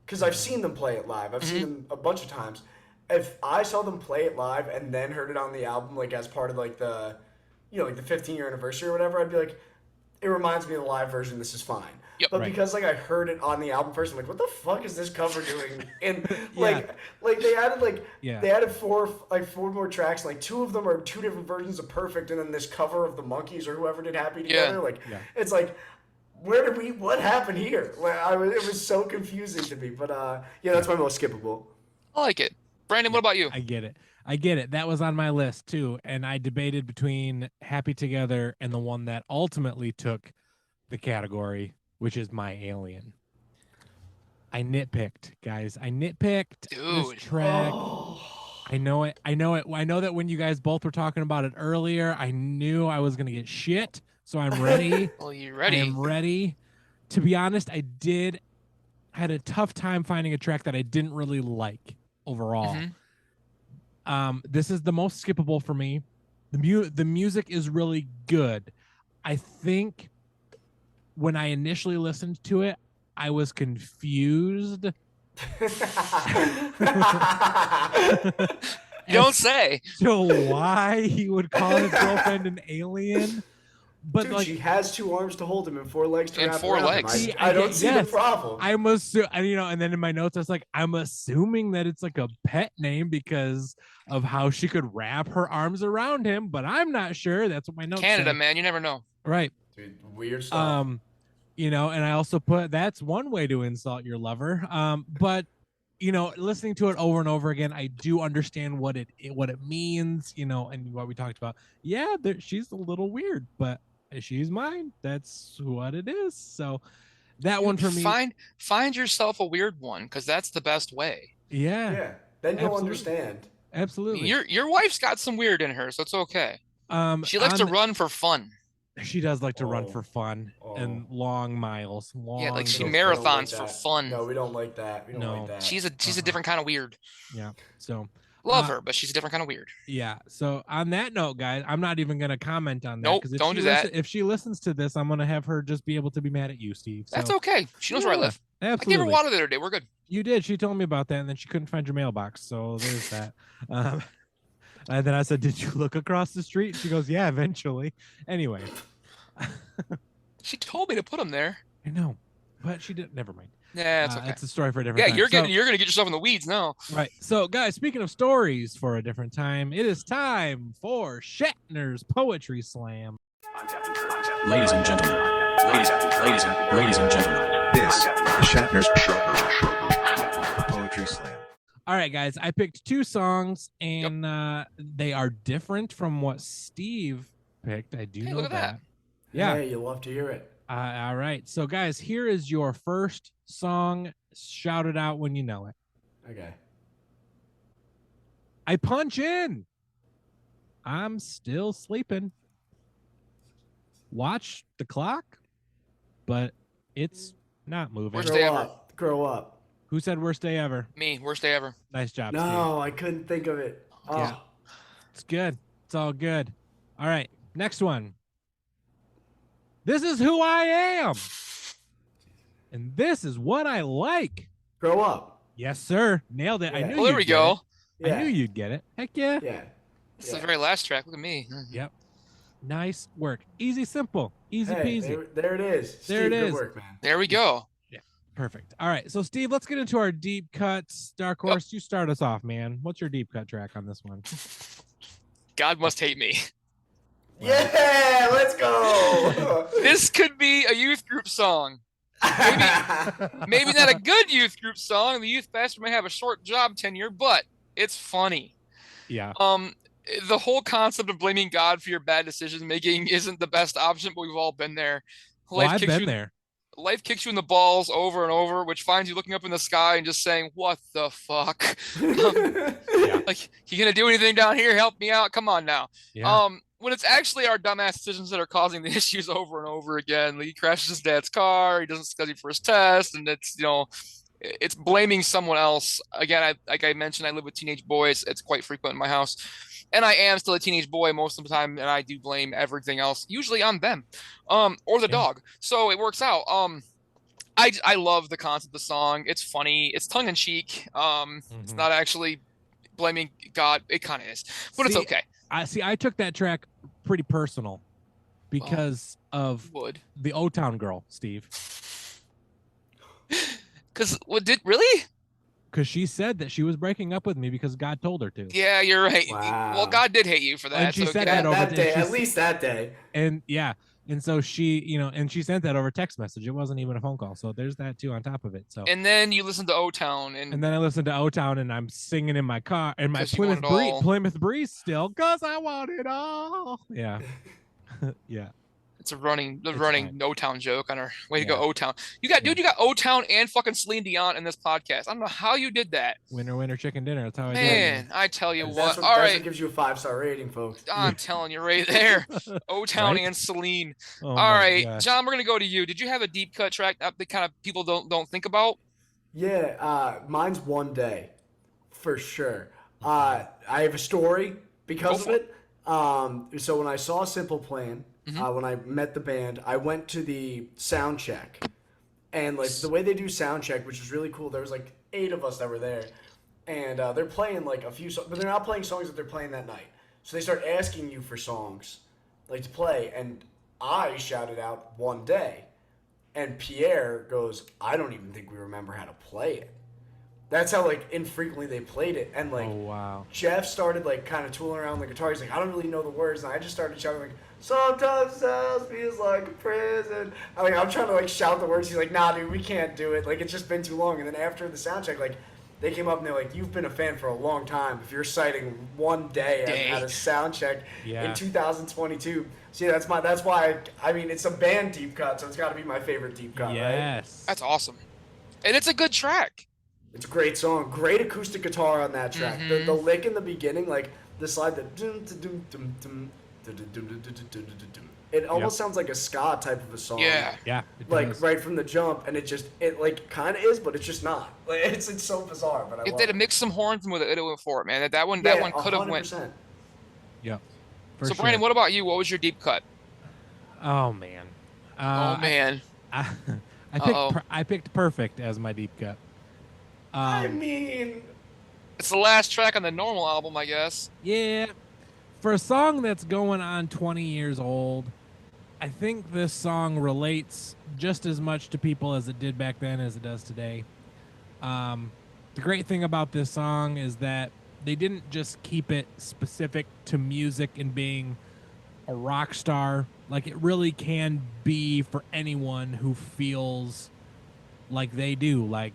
C: because I've seen them play it live. I've seen them a bunch of times. If I saw them play it live and then heard it on the album, like as part of like the, like the 15-year anniversary or whatever, I'd be like, it reminds me of the live version. This is fine.
A: Yep.
C: But
B: Right.
C: because like I heard it on the album first, I'm like, what the fuck is this cover doing? And
B: Yeah.
C: like they added
B: Yeah.
C: they added four more tracks. Like two of them are two different versions of Perfect, and then this cover of the Monkees or whoever did Happy Together.
A: Yeah.
C: Like
B: Yeah.
C: it's like, what happened here? Like it was so confusing to me. But yeah, that's my most skippable.
A: I like it. Brandon, what about you?
B: I get it. I get it. That was on my list too, and I debated between "Happy Together" and the one that ultimately took the category, which is "My Alien." I nitpicked, guys. I nitpicked this
A: Dude.
B: track. I know it. I know it. I know that when you guys both were talking about it earlier, I knew I was gonna get shit. So I'm ready.
A: Well, you
B: I
A: ready?
B: am ready. To be honest, had a tough time finding a track that I didn't really like overall. This is the most skippable for me. The music is really good. I think when I initially listened to it, I was confused.
A: You don't say.
B: to why he would call his girlfriend an alien. But
C: Dude,
B: like
C: she has 2 arms to hold him and 4 legs to
A: And
C: wrap
A: 4
C: around
A: legs.
C: him.
B: See,
C: I don't
B: get-
C: see
B: yes.
C: the problem.
B: I'm and then in my notes I was like, I'm assuming that it's like a pet name because of how she could wrap her arms around him, but I'm not sure. That's what my notes
A: Canada,
B: say.
A: man, you never know.
B: Right.
C: Dude, weird stuff.
B: And I also put that's one way to insult your lover. But listening to it over and over again, I do understand what it means, and what we talked about. Yeah, she's a little weird, but she's mine. That's what it is. So that one for me.
A: Find yourself a weird one, because that's the best way.
B: Yeah.
C: Yeah. Then you'll
B: absolutely.
C: understand.
B: Absolutely.
A: Your wife's got some weird in her, so it's okay. She likes to run for fun.
B: She does like to run
C: Oh.
B: for fun and long miles.
A: Yeah, like she
C: We don't like
A: marathons for
C: that.
A: fun.
C: No, we don't like that. We don't
B: No.
C: like that.
A: She's a different kind of weird.
B: Yeah. So
A: Love her, but she's a different kind of weird.
B: yeah. So on that note, guys, I'm not even gonna comment on that.
A: Nope,
B: 'cause if
A: don't
B: she
A: do that.
B: If she listens to this, I'm gonna have her just be able to be mad at you, Steve. So,
A: That's okay. She knows where I
B: yeah,
A: live.
B: Absolutely.
A: I gave her water the other day. We're good.
B: You did. She told me about that, and then she couldn't find your mailbox. So there's that. And then I said, "Did you look across the street?" She goes, "Yeah, eventually." Anyway,
A: She told me to put them there.
B: I know, but she didn't. Never mind.
A: Yeah, it's okay.
B: It's a story for a different
A: Yeah,
B: time.
A: you're
B: So-
A: gonna get yourself in the weeds now.
B: Right. So, guys, speaking of stories for a different time, it is time for Shatner's Poetry Slam.
E: Ladies and gentlemen, ladies and gentlemen,
F: This is Shatner's Poetry Slam.
B: All right, guys, I picked 2 songs, and they are different from what Steve picked. I do
A: Hey,
B: know
A: look at that.
B: Yeah.
C: Hey, you'll love to hear it.
B: All right. So, guys, here is your first song. Shout it out when you know it.
C: Okay.
B: I punch in. I'm still sleeping. Watch the clock, but It's not moving.
A: Worst day ever.
C: Grow up.
B: Who said worst day ever?
A: Me, worst day ever.
B: Nice job, Steve.
C: No, I couldn't think of it. Oh.
B: Yeah. It's good. It's all good. All right. Next one. This is who I am. And this is what I like.
C: Grow up.
B: Yes, sir. Nailed it. I
C: Yeah.
B: knew
A: Well, there
B: you'd
A: we
B: get
A: go.
B: it.
C: Yeah.
B: I knew you'd get it. Heck yeah.
C: Yeah.
A: This is the very last track. Look at me.
B: Yep. Nice work. Easy, simple. Easy
C: Hey,
B: peasy.
C: there it is.
B: There
C: Steve,
B: it is.
C: Good work, man.
A: There we go.
B: Perfect. All right. So, Steve, let's get into our deep cuts. Dark Horse, you start us off, man. What's your deep cut track on this one?
A: God must hate me.
C: Yeah, let's go.
A: This could be a youth group song. Maybe not a good youth group song. The youth pastor may have a short job tenure, but it's funny.
B: Yeah.
A: The whole concept of blaming God for your bad decision making isn't the best option, but we've all been there.
B: Well, I've been there.
A: Life kicks you in the balls over and over, which finds you looking up in the sky and just saying, "What the fuck?" Like, you gonna do anything down here? Help me out! Come on now.
B: Yeah.
A: When it's actually our dumbass decisions that are causing the issues over and over again. Like, he crashes his dad's car, he doesn't study for his test, and it's blaming someone else. Again, like I mentioned, I live with teenage boys. It's quite frequent in my house. And I am still a teenage boy most of the time, and I do blame everything else, usually on them, or the dog. So it works out. I love the concept of the song. It's funny. It's tongue in cheek. It's not actually blaming God. It kind of is, but it's okay.
B: I took that track pretty personal because of the O-Town girl, Steve.
A: Because really?
B: Because she said that she was breaking up with me because God told her to.
A: Yeah, you're right.
C: Wow.
A: Well, God did hate you for that.
B: And she said that over
C: that day, at least that day.
B: And yeah, and so she, and she sent that over text message. It wasn't even a phone call. So there's that too on top of it. So.
A: And then you listen to O-Town, and
B: then I listened to O-Town, and I'm singing in my car, and my Plymouth Breeze still, cause I want it all. Yeah, yeah.
A: It's a running O-Town joke on our way to go O-Town. You got O-Town and fucking Celine Dion in this podcast. I don't know how you did that.
B: Winner, chicken dinner. That's how I did it.
A: Man, I tell you what. All
C: That's
A: right.
C: what gives you a 5-star rating, folks.
A: I'm telling you right there. O-Town
B: Right?
A: and Celine.
B: Oh,
A: All
B: my
A: right,
B: gosh.
A: John, we're gonna go to you. Did you have a deep cut track that kind of people don't think about?
C: Yeah, mine's One Day, for sure. I have a story because of it. So when I saw Simple Plan, when I met the band, I went to the sound check, and like the way they do sound check, which is really cool. There was like 8 of us that were there, and they're playing like a few songs, but they're not playing songs that they're playing that night. So they start asking you for songs, like to play, and I shouted out One Day, and Pierre goes, "I don't even think we remember how to play it." That's how like infrequently they played it, and like
B: Oh, wow.
C: Jeff started like kind of tooling around the guitar. He's like, "I don't really know the words," and I just started shouting like, "Sometimes this house feels like a prison." I'm trying to like shout the words. He's like, "Nah, dude, we can't do it. Like, it's just been too long." And then after the sound check, like they came up and they're like, "You've been a fan for a long time. If you're citing One Day at a sound check in 2022." So yeah, that's why it's a band deep cut, so it's got to be my favorite deep cut.
B: Yes.
C: Right?
A: That's awesome, and it's a good track.
C: It's a great song. Great acoustic guitar on that track. The lick in the beginning, like the slide, it almost sounds like a ska type of a song.
A: Yeah.
B: Yeah.
C: Like right from the jump, and it like kind of is, but it's just not. Like, it's so bizarre, but I
A: If
C: love
A: they'd
C: it.
A: have mixed some horns with it, it went for it, man. That one could have went.
C: 100%.
B: Yep.
A: So Brandon, what about you? What was your deep cut?
B: Oh man.
A: Oh man.
B: I picked Perfect as my deep cut.
A: It's the last track on the normal album, I guess.
B: Yeah. For a song that's going on 20 years old, I think this song relates just as much to people as it did back then as it does today. The great thing about this song is that they didn't just keep it specific to music and being a rock star. Like, it really can be for anyone who feels like they do, like,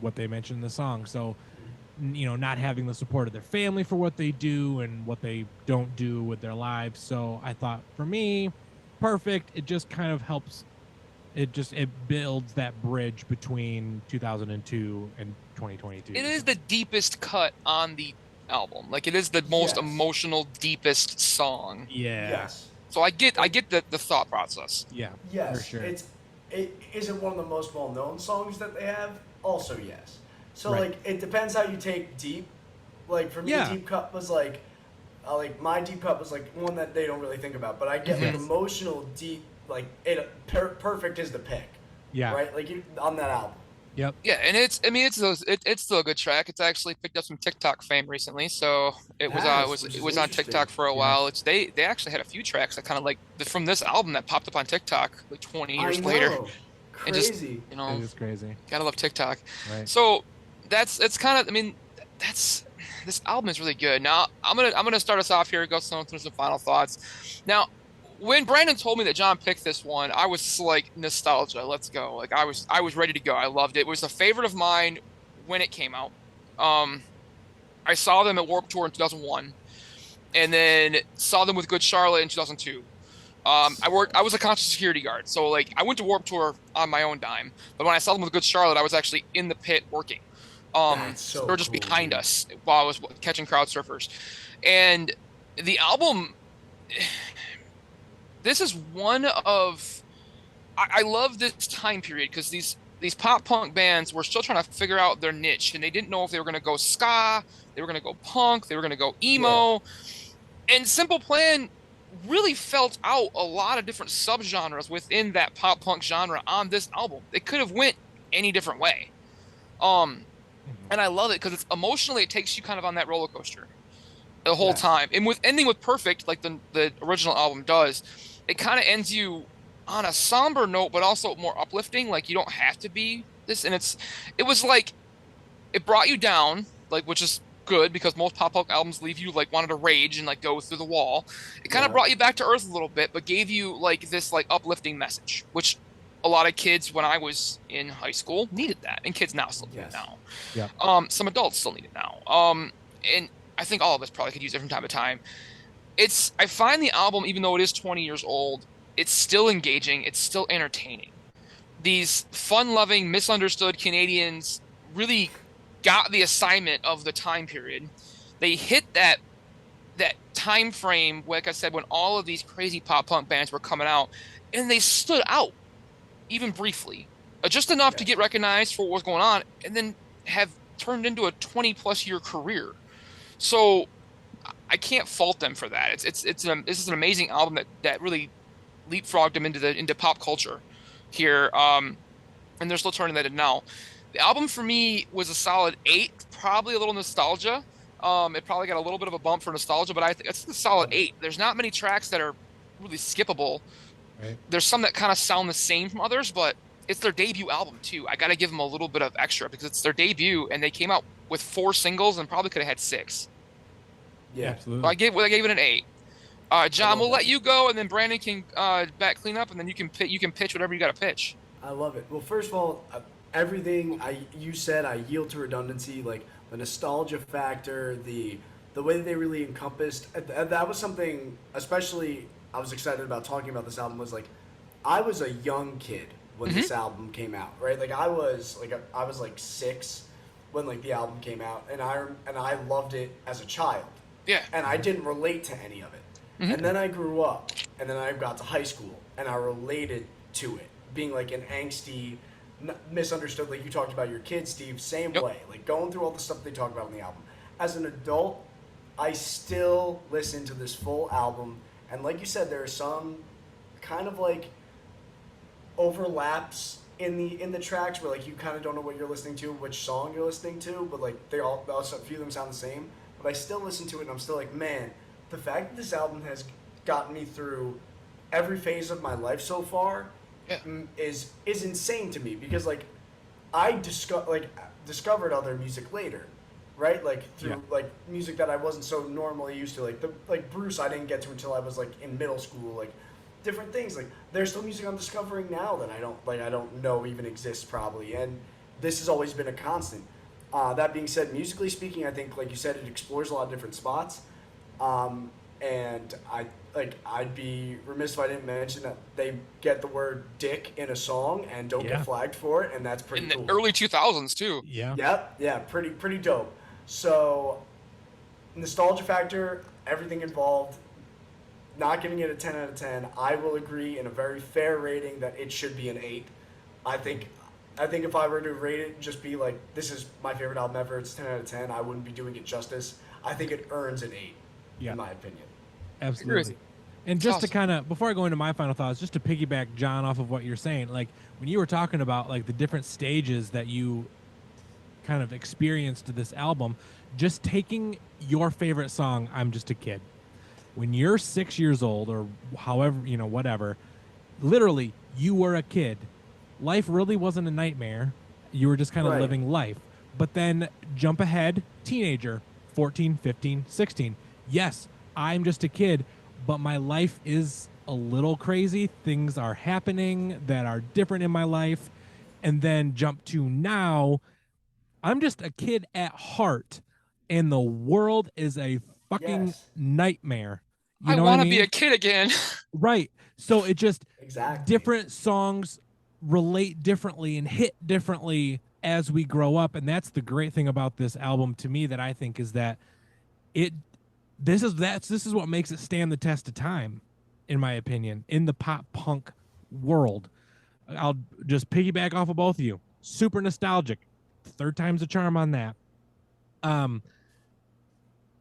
B: what they mentioned in the song. So, not having the support of their family for what they do and what they don't do with their lives. So I thought, for me, Perfect, it just kind of helps. It builds that bridge between 2002 and 2022.
A: It is the deepest cut on the album. Like, it is the most emotional, deepest song.
B: Yeah.
C: Yes.
A: So I get the thought process.
B: Yeah.
C: Yes.
B: For sure.
C: is it one of the most well-known songs that they have? Also, yes. So
B: Right.
C: like it depends how you take Deep. Like for me,
B: Yeah.
C: Deep Cut was like my Deep Cut was like one that they don't really think about, but I get like
B: Yes.
C: emotional deep like Perfect is the pick.
B: Yeah.
C: Right, like on that album.
B: Yep.
A: Yeah, and it's still a good track. It's actually picked up some TikTok fame recently, so
C: Which
A: it
C: is
A: was on
C: interesting.
A: TikTok for a
B: Yeah.
A: while. They actually had a few tracks that kind of like from this album that popped up on TikTok like 20
C: I
A: years later,
C: know,
A: and just
C: crazy.
B: It is crazy.
A: gotta love TikTok.
B: Right.
A: So it's kind of, I mean, that's this album is really good. Now I'm gonna start us off here, go through some final thoughts. Now, when Brandon told me that John picked this one, I was just like nostalgia. Let's go. Like I was ready to go. I loved it. It was a favorite of mine when it came out. Um, I saw them at Warped Tour in 2001, and then saw them with Good Charlotte in 2002. I was a conscious security guard, so like I went to Warped Tour on my own dime. But when I saw them with Good Charlotte, I was actually in the pit working.
C: That's
A: So
C: so
A: they were just
C: cool,
A: behind
C: dude.
A: us while I was catching crowd surfers, and the album. This is one of I love this time period because these pop punk bands were still trying to figure out their niche, and they didn't know if they were going to go ska, they were going to go punk, they were going to go
C: Yeah.
A: emo, and Simple Plan really felt out a lot of different subgenres within that pop punk genre on this album. It could have went any different way. And I love it because it's emotionally it takes you kind of on that roller coaster the whole
C: Yes.
A: time. And with ending with Perfect, like the original album does, it kind of ends you on a somber note, but also more uplifting. Like you don't have to be this, and it was like it brought you down, like which is good because most pop punk albums leave you like wanting to rage and like go through the wall. It kind of
C: Yeah.
A: brought you back to earth a little bit, but gave you like this like uplifting message, which a lot of kids when I was in high school needed that, and kids now still need it
C: Yes.
A: now.
B: Yeah.
A: Some adults still need it now. And I think all of us probably could use it from time to time. I find the album, even though it is 20 years old, it's still engaging. It's still entertaining. These fun-loving, misunderstood Canadians really got the assignment of the time period. They hit that time frame, like I said, when all of these crazy pop punk bands were coming out, and they stood out, even briefly, just enough to
C: Yes.
A: get recognized for what was going on, and then have turned into a 20-plus year career. So I can't fault them for that. This is an amazing album that really leapfrogged them into pop culture here. And they're still turning that in now. The album for me was a solid 8, probably a little nostalgia. It probably got a little bit of a bump for nostalgia, but I think it's a solid 8. There's not many tracks that are really skippable.
B: Right.
A: There's some that kind of sound the same from others, but it's their debut album too. I got to give them a little bit of extra because it's their debut, and they came out with 4 singles and probably could have had 6.
C: Yeah.
B: Absolutely.
A: So I gave it an 8. John,
C: love
A: we'll
C: that.
A: let you go, and then Brandon can back clean up, and then you can pitch whatever you got to pitch.
C: I love it. Well, first of all, everything you said, I yield to redundancy. Like the nostalgia factor, the way that they really encompassed. That was something, especially I was excited about talking about this album. Was like, I was a young kid when this album came out, right? Like I was like 6 when like the album came out, and I loved it as a child,
A: Yeah.
C: and I didn't relate to any of it. And then I grew up, and then I got to high school, and I related to it, being like an angsty, misunderstood, like you talked about your kids, Steve, same
A: Yep.
C: way, like going through all the stuff they talk about on the album. As an adult, I still listen to this full album, and like you said, there are some kind of like overlaps in the tracks where like you kind of don't know what you're listening to, which song you're listening to, but like they also a few of them sound the same. But I still listen to it, and I'm still like, man, the fact that this album has gotten me through every phase of my life so far
A: Yeah.
C: is insane to me because like I discovered other music later, right? Like through
B: Yeah.
C: like music that I wasn't so normally used to. Like Bruce, I didn't get to until I was like in middle school. Like different things. Like there's still music I'm discovering now that I don't know even exists probably, and this has always been a constant. That being said, musically speaking, I think like you said, it explores a lot of different spots. And I'd be remiss if I didn't mention that they get the word dick in a song and don't
B: Yeah.
C: get flagged for it, and that's pretty
A: In the
C: cool.
A: early 2000s too.
B: Yeah.
C: Yep, yeah, pretty dope. So, nostalgia factor, everything involved. Not giving it a 10 out of 10. I will agree in a very fair rating that it should be an 8. I think I think if I were to rate it, just be like, this is my favorite album ever. It's 10 out of 10. I wouldn't be doing it justice. I think it earns an 8,
B: Yeah,
C: in my opinion.
A: I agree with
B: absolutely.
A: you.
B: And
A: It's
B: just to
A: awesome.
B: kind of before I go into my final thoughts, just to piggyback John off of what you're saying, like when you were talking about like the different stages that you kind of experienced this album, just taking your favorite song, I'm Just a Kid. When you're 6 years old or however, whatever, literally you were a kid. Life really wasn't a nightmare. You were just kind of
C: Right.
B: living life. But then jump ahead, teenager, 14, 15, 16. Yes, I'm just a kid, but my life is a little crazy. Things are happening that are different in my life. And then jump to now, I'm just a kid at heart, and the world is a fucking
C: Yes.
B: nightmare. You
A: I
B: know what I
A: want to be
B: mean?
A: a kid again.
B: Right. So it just
C: Exactly.
B: different songs relate differently and hit differently as we grow up, and that's the great thing about this album to me that I think is that it this is what makes it stand the test of time, in my opinion, in the pop punk world. I'll just piggyback off of both of you. Super nostalgic. Third time's a charm on that. Um,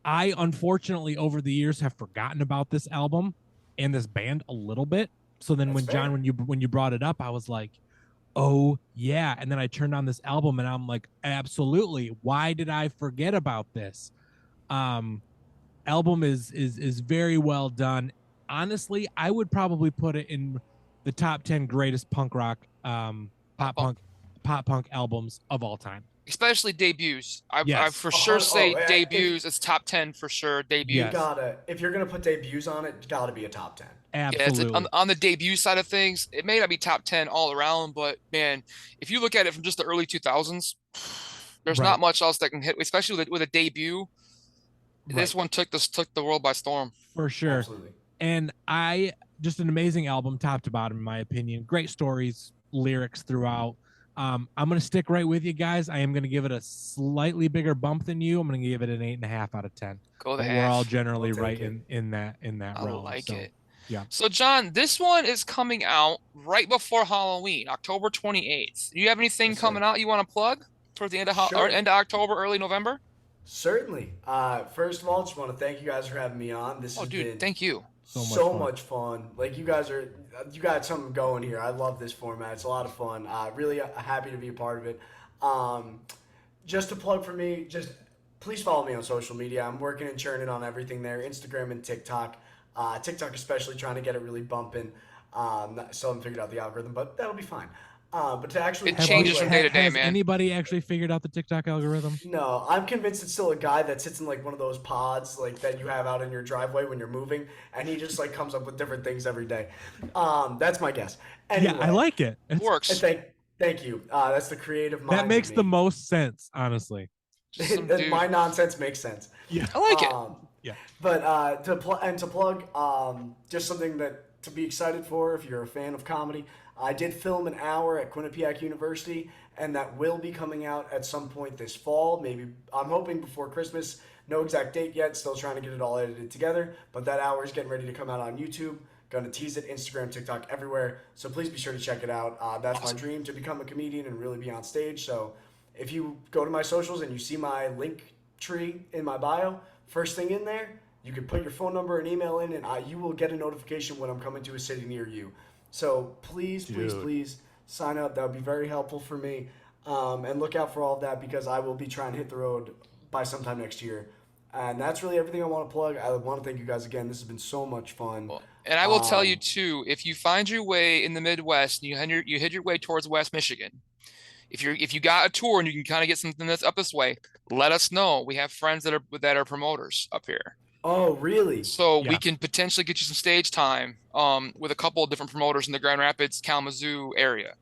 B: I unfortunately over the years have forgotten about this album and this band a little bit. So then
C: That's
B: when John,
C: fair.
B: when you brought it up, I was like, oh yeah. And then I turned on this album and I'm like, absolutely. Why did I forget about this? Um, album is very well done. Honestly, I would probably put it in the top 10 greatest punk rock
A: Pop
B: pop
A: punk.
B: punk pop punk albums of all time.
A: Especially debuts. I
B: Yes.
A: for sure
C: Oh,
A: say
C: if
A: debuts. It's top 10 for sure.
C: you
A: Debuts.
B: Yes.
C: gotta, if you're gonna put debuts on it, it's gotta be a top 10.
A: Yeah, it's
B: Absolutely.
A: on the debut side of things. It may not be top 10 all around, but man, if you look at it from just the early 2000s, there's
B: Right.
A: not much else that can hit, especially with a debut. This
B: Right.
A: one took the world by storm.
B: For sure.
C: Absolutely.
B: And I just an amazing album, top to bottom, in my opinion. Great stories, lyrics throughout. I'm gonna stick right with you guys. I am gonna give it a slightly bigger bump than you. I'm gonna give it an 8.5 out of 10.
A: Go the
B: But we're all
A: half.
B: generally
C: We'll
B: right
C: take it.
B: in that
A: I
B: realm.
A: like
B: So
A: it.
B: yeah.
A: So, John, this one is coming out right before Halloween, October 28th. Do you have anything
C: Yes,
A: coming
C: sir.
A: out you want to plug towards the end of or
C: Sure.
A: end of October, early November?
C: Certainly. First of all, just want to thank you guys for having me on. This
A: Oh,
C: has
A: dude,
C: been
A: thank you.
B: So much fun.
C: much fun. Like you got something going here. I love this format. It's a lot of fun. Really happy to be a part of it. Um, just a plug for me. Just please follow me on social media. I'm working and churning on everything there. Instagram and TikTok. TikTok especially trying to get it really bumping. Still haven't figured out the algorithm, but that'll be fine. But to actually
A: It
B: Have
C: plug,
B: we,
A: changes from day to day,
B: has
A: man.
B: anybody actually figured out the TikTok algorithm?
C: no, I'm convinced it's still a guy that sits in like one of those pods like that you have out in your driveway when you're moving, and he just like comes up with different things every day. That's my guess. Anyway,
B: Yeah, I like it.
A: Works.
C: thank you. That's the creative mind.
B: That makes the most sense, honestly.
A: Just some dude.
C: My nonsense makes sense.
B: Yeah.
A: I like it.
B: Yeah.
C: But to plug, just something that to be excited for if you're a fan of comedy. I did film an hour at Quinnipiac University, and that will be coming out at some point this fall. Maybe I'm hoping before Christmas. No exact date yet. Still trying to get it all edited together. But that hour is getting ready to come out on YouTube. Gonna tease it, Instagram, TikTok, everywhere. So please be sure to check it out. That's
A: Awesome.
C: my dream, to become a comedian and really be on stage. So if you go to my socials and you see my link tree in my bio, first thing in there, you can put your phone number and email in, and you will get a notification when I'm coming to a city near you. So please,
B: Dude.
C: please sign up. That would be very helpful for me. And look out for all of that because I will be trying to hit the road by sometime next year. And that's really everything I want to plug. I want to thank you guys again. This has been so much fun.
A: And I will tell you
C: Um,
A: too, if you find your way in the Midwest and you head your way towards West Michigan, if you got a tour and you can kind of get something that's up this way, let us know. We have friends that are promoters up here.
C: Oh, really?
A: So we
B: Yeah.
A: can potentially get you some stage time with a couple of different promoters in the Grand Rapids, Kalamazoo area.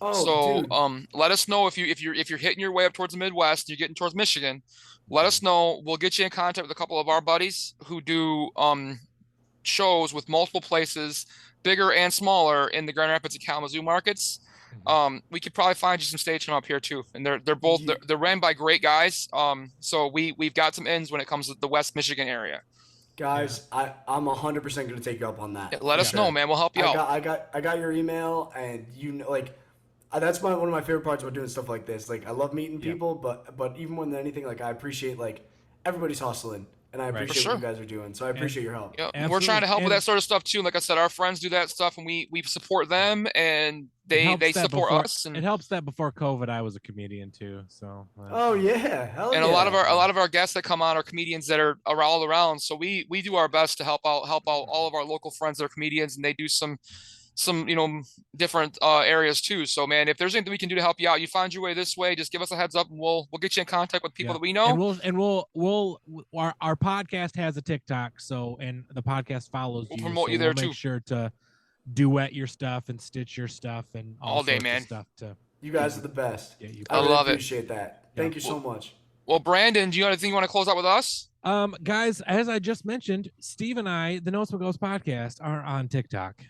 C: Oh,
A: So
C: dude.
A: let us know if you're hitting your way up towards the Midwest and you're getting towards Michigan, let us know. We'll get you in contact with a couple of our buddies who do shows with multiple places, bigger and smaller in the Grand Rapids and Kalamazoo markets. We could probably find you some stage time up here too. And they're both
C: Ye-
A: they're ran by great guys. So we've got some ins when it comes to the West Michigan area.
C: Guys, I'm 100% going to take you up on that.
A: Yeah, let
C: for
A: us know,
C: sure.
A: man. We'll help you out.
C: I got your email, and you know, like That's one of my favorite parts about doing stuff like this. Like, I love meeting people, but even more than anything, like, I appreciate, like, everybody's hustling, and I appreciate what you guys are doing. So I appreciate your help.
A: Yeah, we're trying to help with that sort of stuff too. Like I said, our friends do that stuff, and we support them, and they support us. And
B: it helps that before COVID, I was a comedian too. So.
C: Oh yeah, hell
A: and
C: yeah.
A: a lot of our guests that come on are comedians that are all around. So we do our best to help out all of our local friends that are comedians, and they do some different areas too. So man, if there's anything we can do to help you out, you find your way this way, just give us a heads up, and we'll get you in contact with people that we know.
B: And our podcast has a TikTok, so, and the podcast follows you.
A: We'll promote you there too.
B: Make sure to duet your stuff and stitch your stuff and
A: all day, man.
B: Stuff to.
C: You guys are the best.
B: Yeah,
C: I love
A: it.
C: Appreciate that. Thank you so much.
A: Well, Brandon, do you have anything you want to close out with us?
B: Guys, as I just mentioned, Steve and I, the Notes Goes podcast, are on TikTok.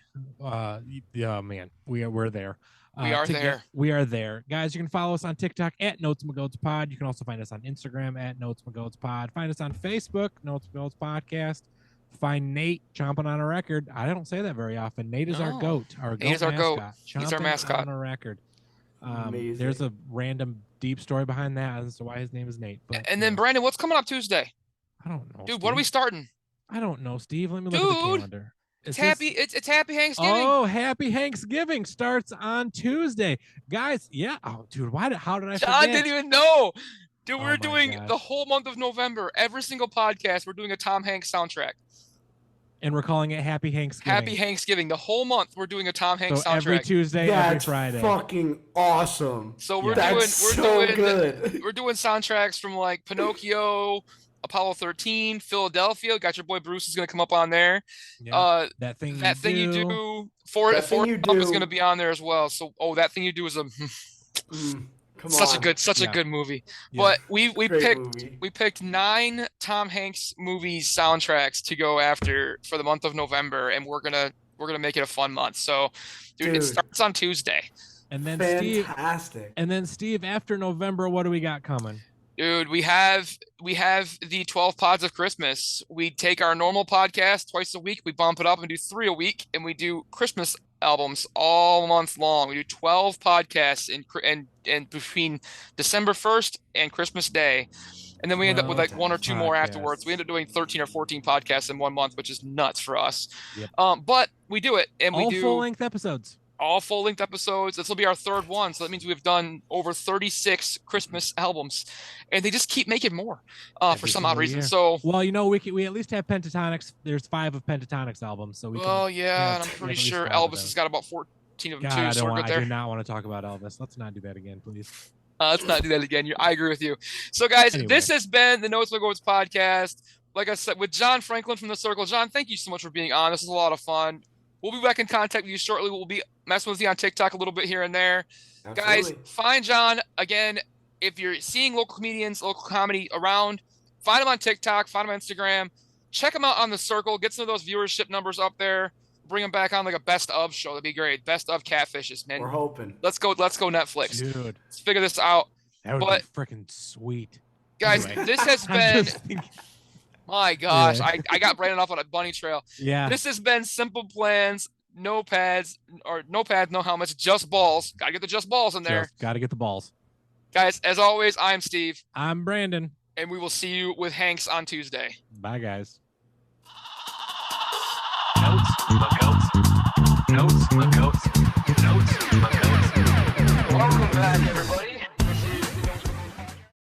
B: Yeah, man, we're there.
A: We are there.
B: We are there, guys. You can follow us on TikTok at Notes Pod. You can also find us on Instagram at Notes Pod. Find us on Facebook, Notes Podcast. Find Nate chomping on a record. I don't say that very often. Nate is our goat.
A: Nate is our goat. He's our mascot
B: on a record. There's a random deep story behind that as to why his name is Nate. But,
A: and then Brandon, what's coming up Tuesday?
B: I don't know,
A: dude.
B: Steve.
A: What are we starting?
B: I don't know, Steve. Let me look at the calendar.
A: It's happy Thanksgiving.
B: Oh, happy Thanksgiving starts on Tuesday, guys. Yeah. Oh, dude. How did I forget?
A: John didn't even know. Dude, we're doing the whole month of November. Every single podcast, we're doing a Tom Hanks soundtrack.
B: And we're calling it Happy Thanksgiving.
A: Happy Thanksgiving. The whole month we're doing a Tom Hanks soundtrack.
B: Every Tuesday, every Friday.
C: Fucking awesome.
A: So we're
C: good.
A: We're doing soundtracks from like Pinocchio, Apollo 13, Philadelphia. Got your boy Bruce is gonna come up on there.
B: Yeah. That thing you
A: do. Forrest Gump is gonna be on there as well. So That Thing You Do is a such a good movie. Yeah. But we picked 9 Tom Hanks movies soundtracks to go after for the month of November, and we're gonna make it a fun month. So dude. It starts on Tuesday.
B: And then
C: fantastic.
B: Steve, after November, what do we got coming?
A: Dude, we have the 12 pods of Christmas. We take our normal podcast twice a week, we bump it up and do 3 a week, and we do Christmas albums all month long. We do 12 podcasts in between December 1st and Christmas Day. And then we end up with like 1 or 2 more afterwards. We end up doing 13 or 14 podcasts in 1 month, which is nuts for us. Yep. But we do it, and we do
B: full-length episodes.
A: All full-length episodes. This will be our 3rd one, so that means we've done over 36 Christmas albums, and they just keep making more for some odd reason. So,
B: well, we at least have Pentatonics. There's 5 of Pentatonics albums, so we.
A: Oh yeah, and I'm pretty sure Elvis has got about 14 of them too. So
B: I do not want to talk about Elvis. Let's not do that again, please.
A: Let's not do that again. I agree with you. So, guys, This has been the Notes Goes podcast. Like I said, with John Franklin from The Circle. John, thank you so much for being on. This is a lot of fun. We'll be back in contact with you shortly. We'll be messing with you on TikTok a little bit here and there. Absolutely. Guys, find John. Again, if you're seeing local comedians, local comedy around, find him on TikTok, find him on Instagram. Check him out on The Circle. Get some of those viewership numbers up there. Bring him back on like a best of show. That'd be great. Best of Catfishes, man.
C: We're hoping.
A: Let's go Netflix.
B: Dude.
A: Let's figure this out.
B: That would be freaking sweet.
A: Guys, this has been... My gosh, yeah. I got Brandon off on a bunny trail.
B: Yeah.
A: This has been Simple Plans, no pads, no helmets, just balls. Gotta get the just balls in there.
B: Gotta get the balls.
A: Guys, as always, I'm Steve.
B: I'm Brandon.
A: And we will see you with Hanks on Tuesday.
B: Bye, guys.
E: Notes, my goats. Welcome back, everybody.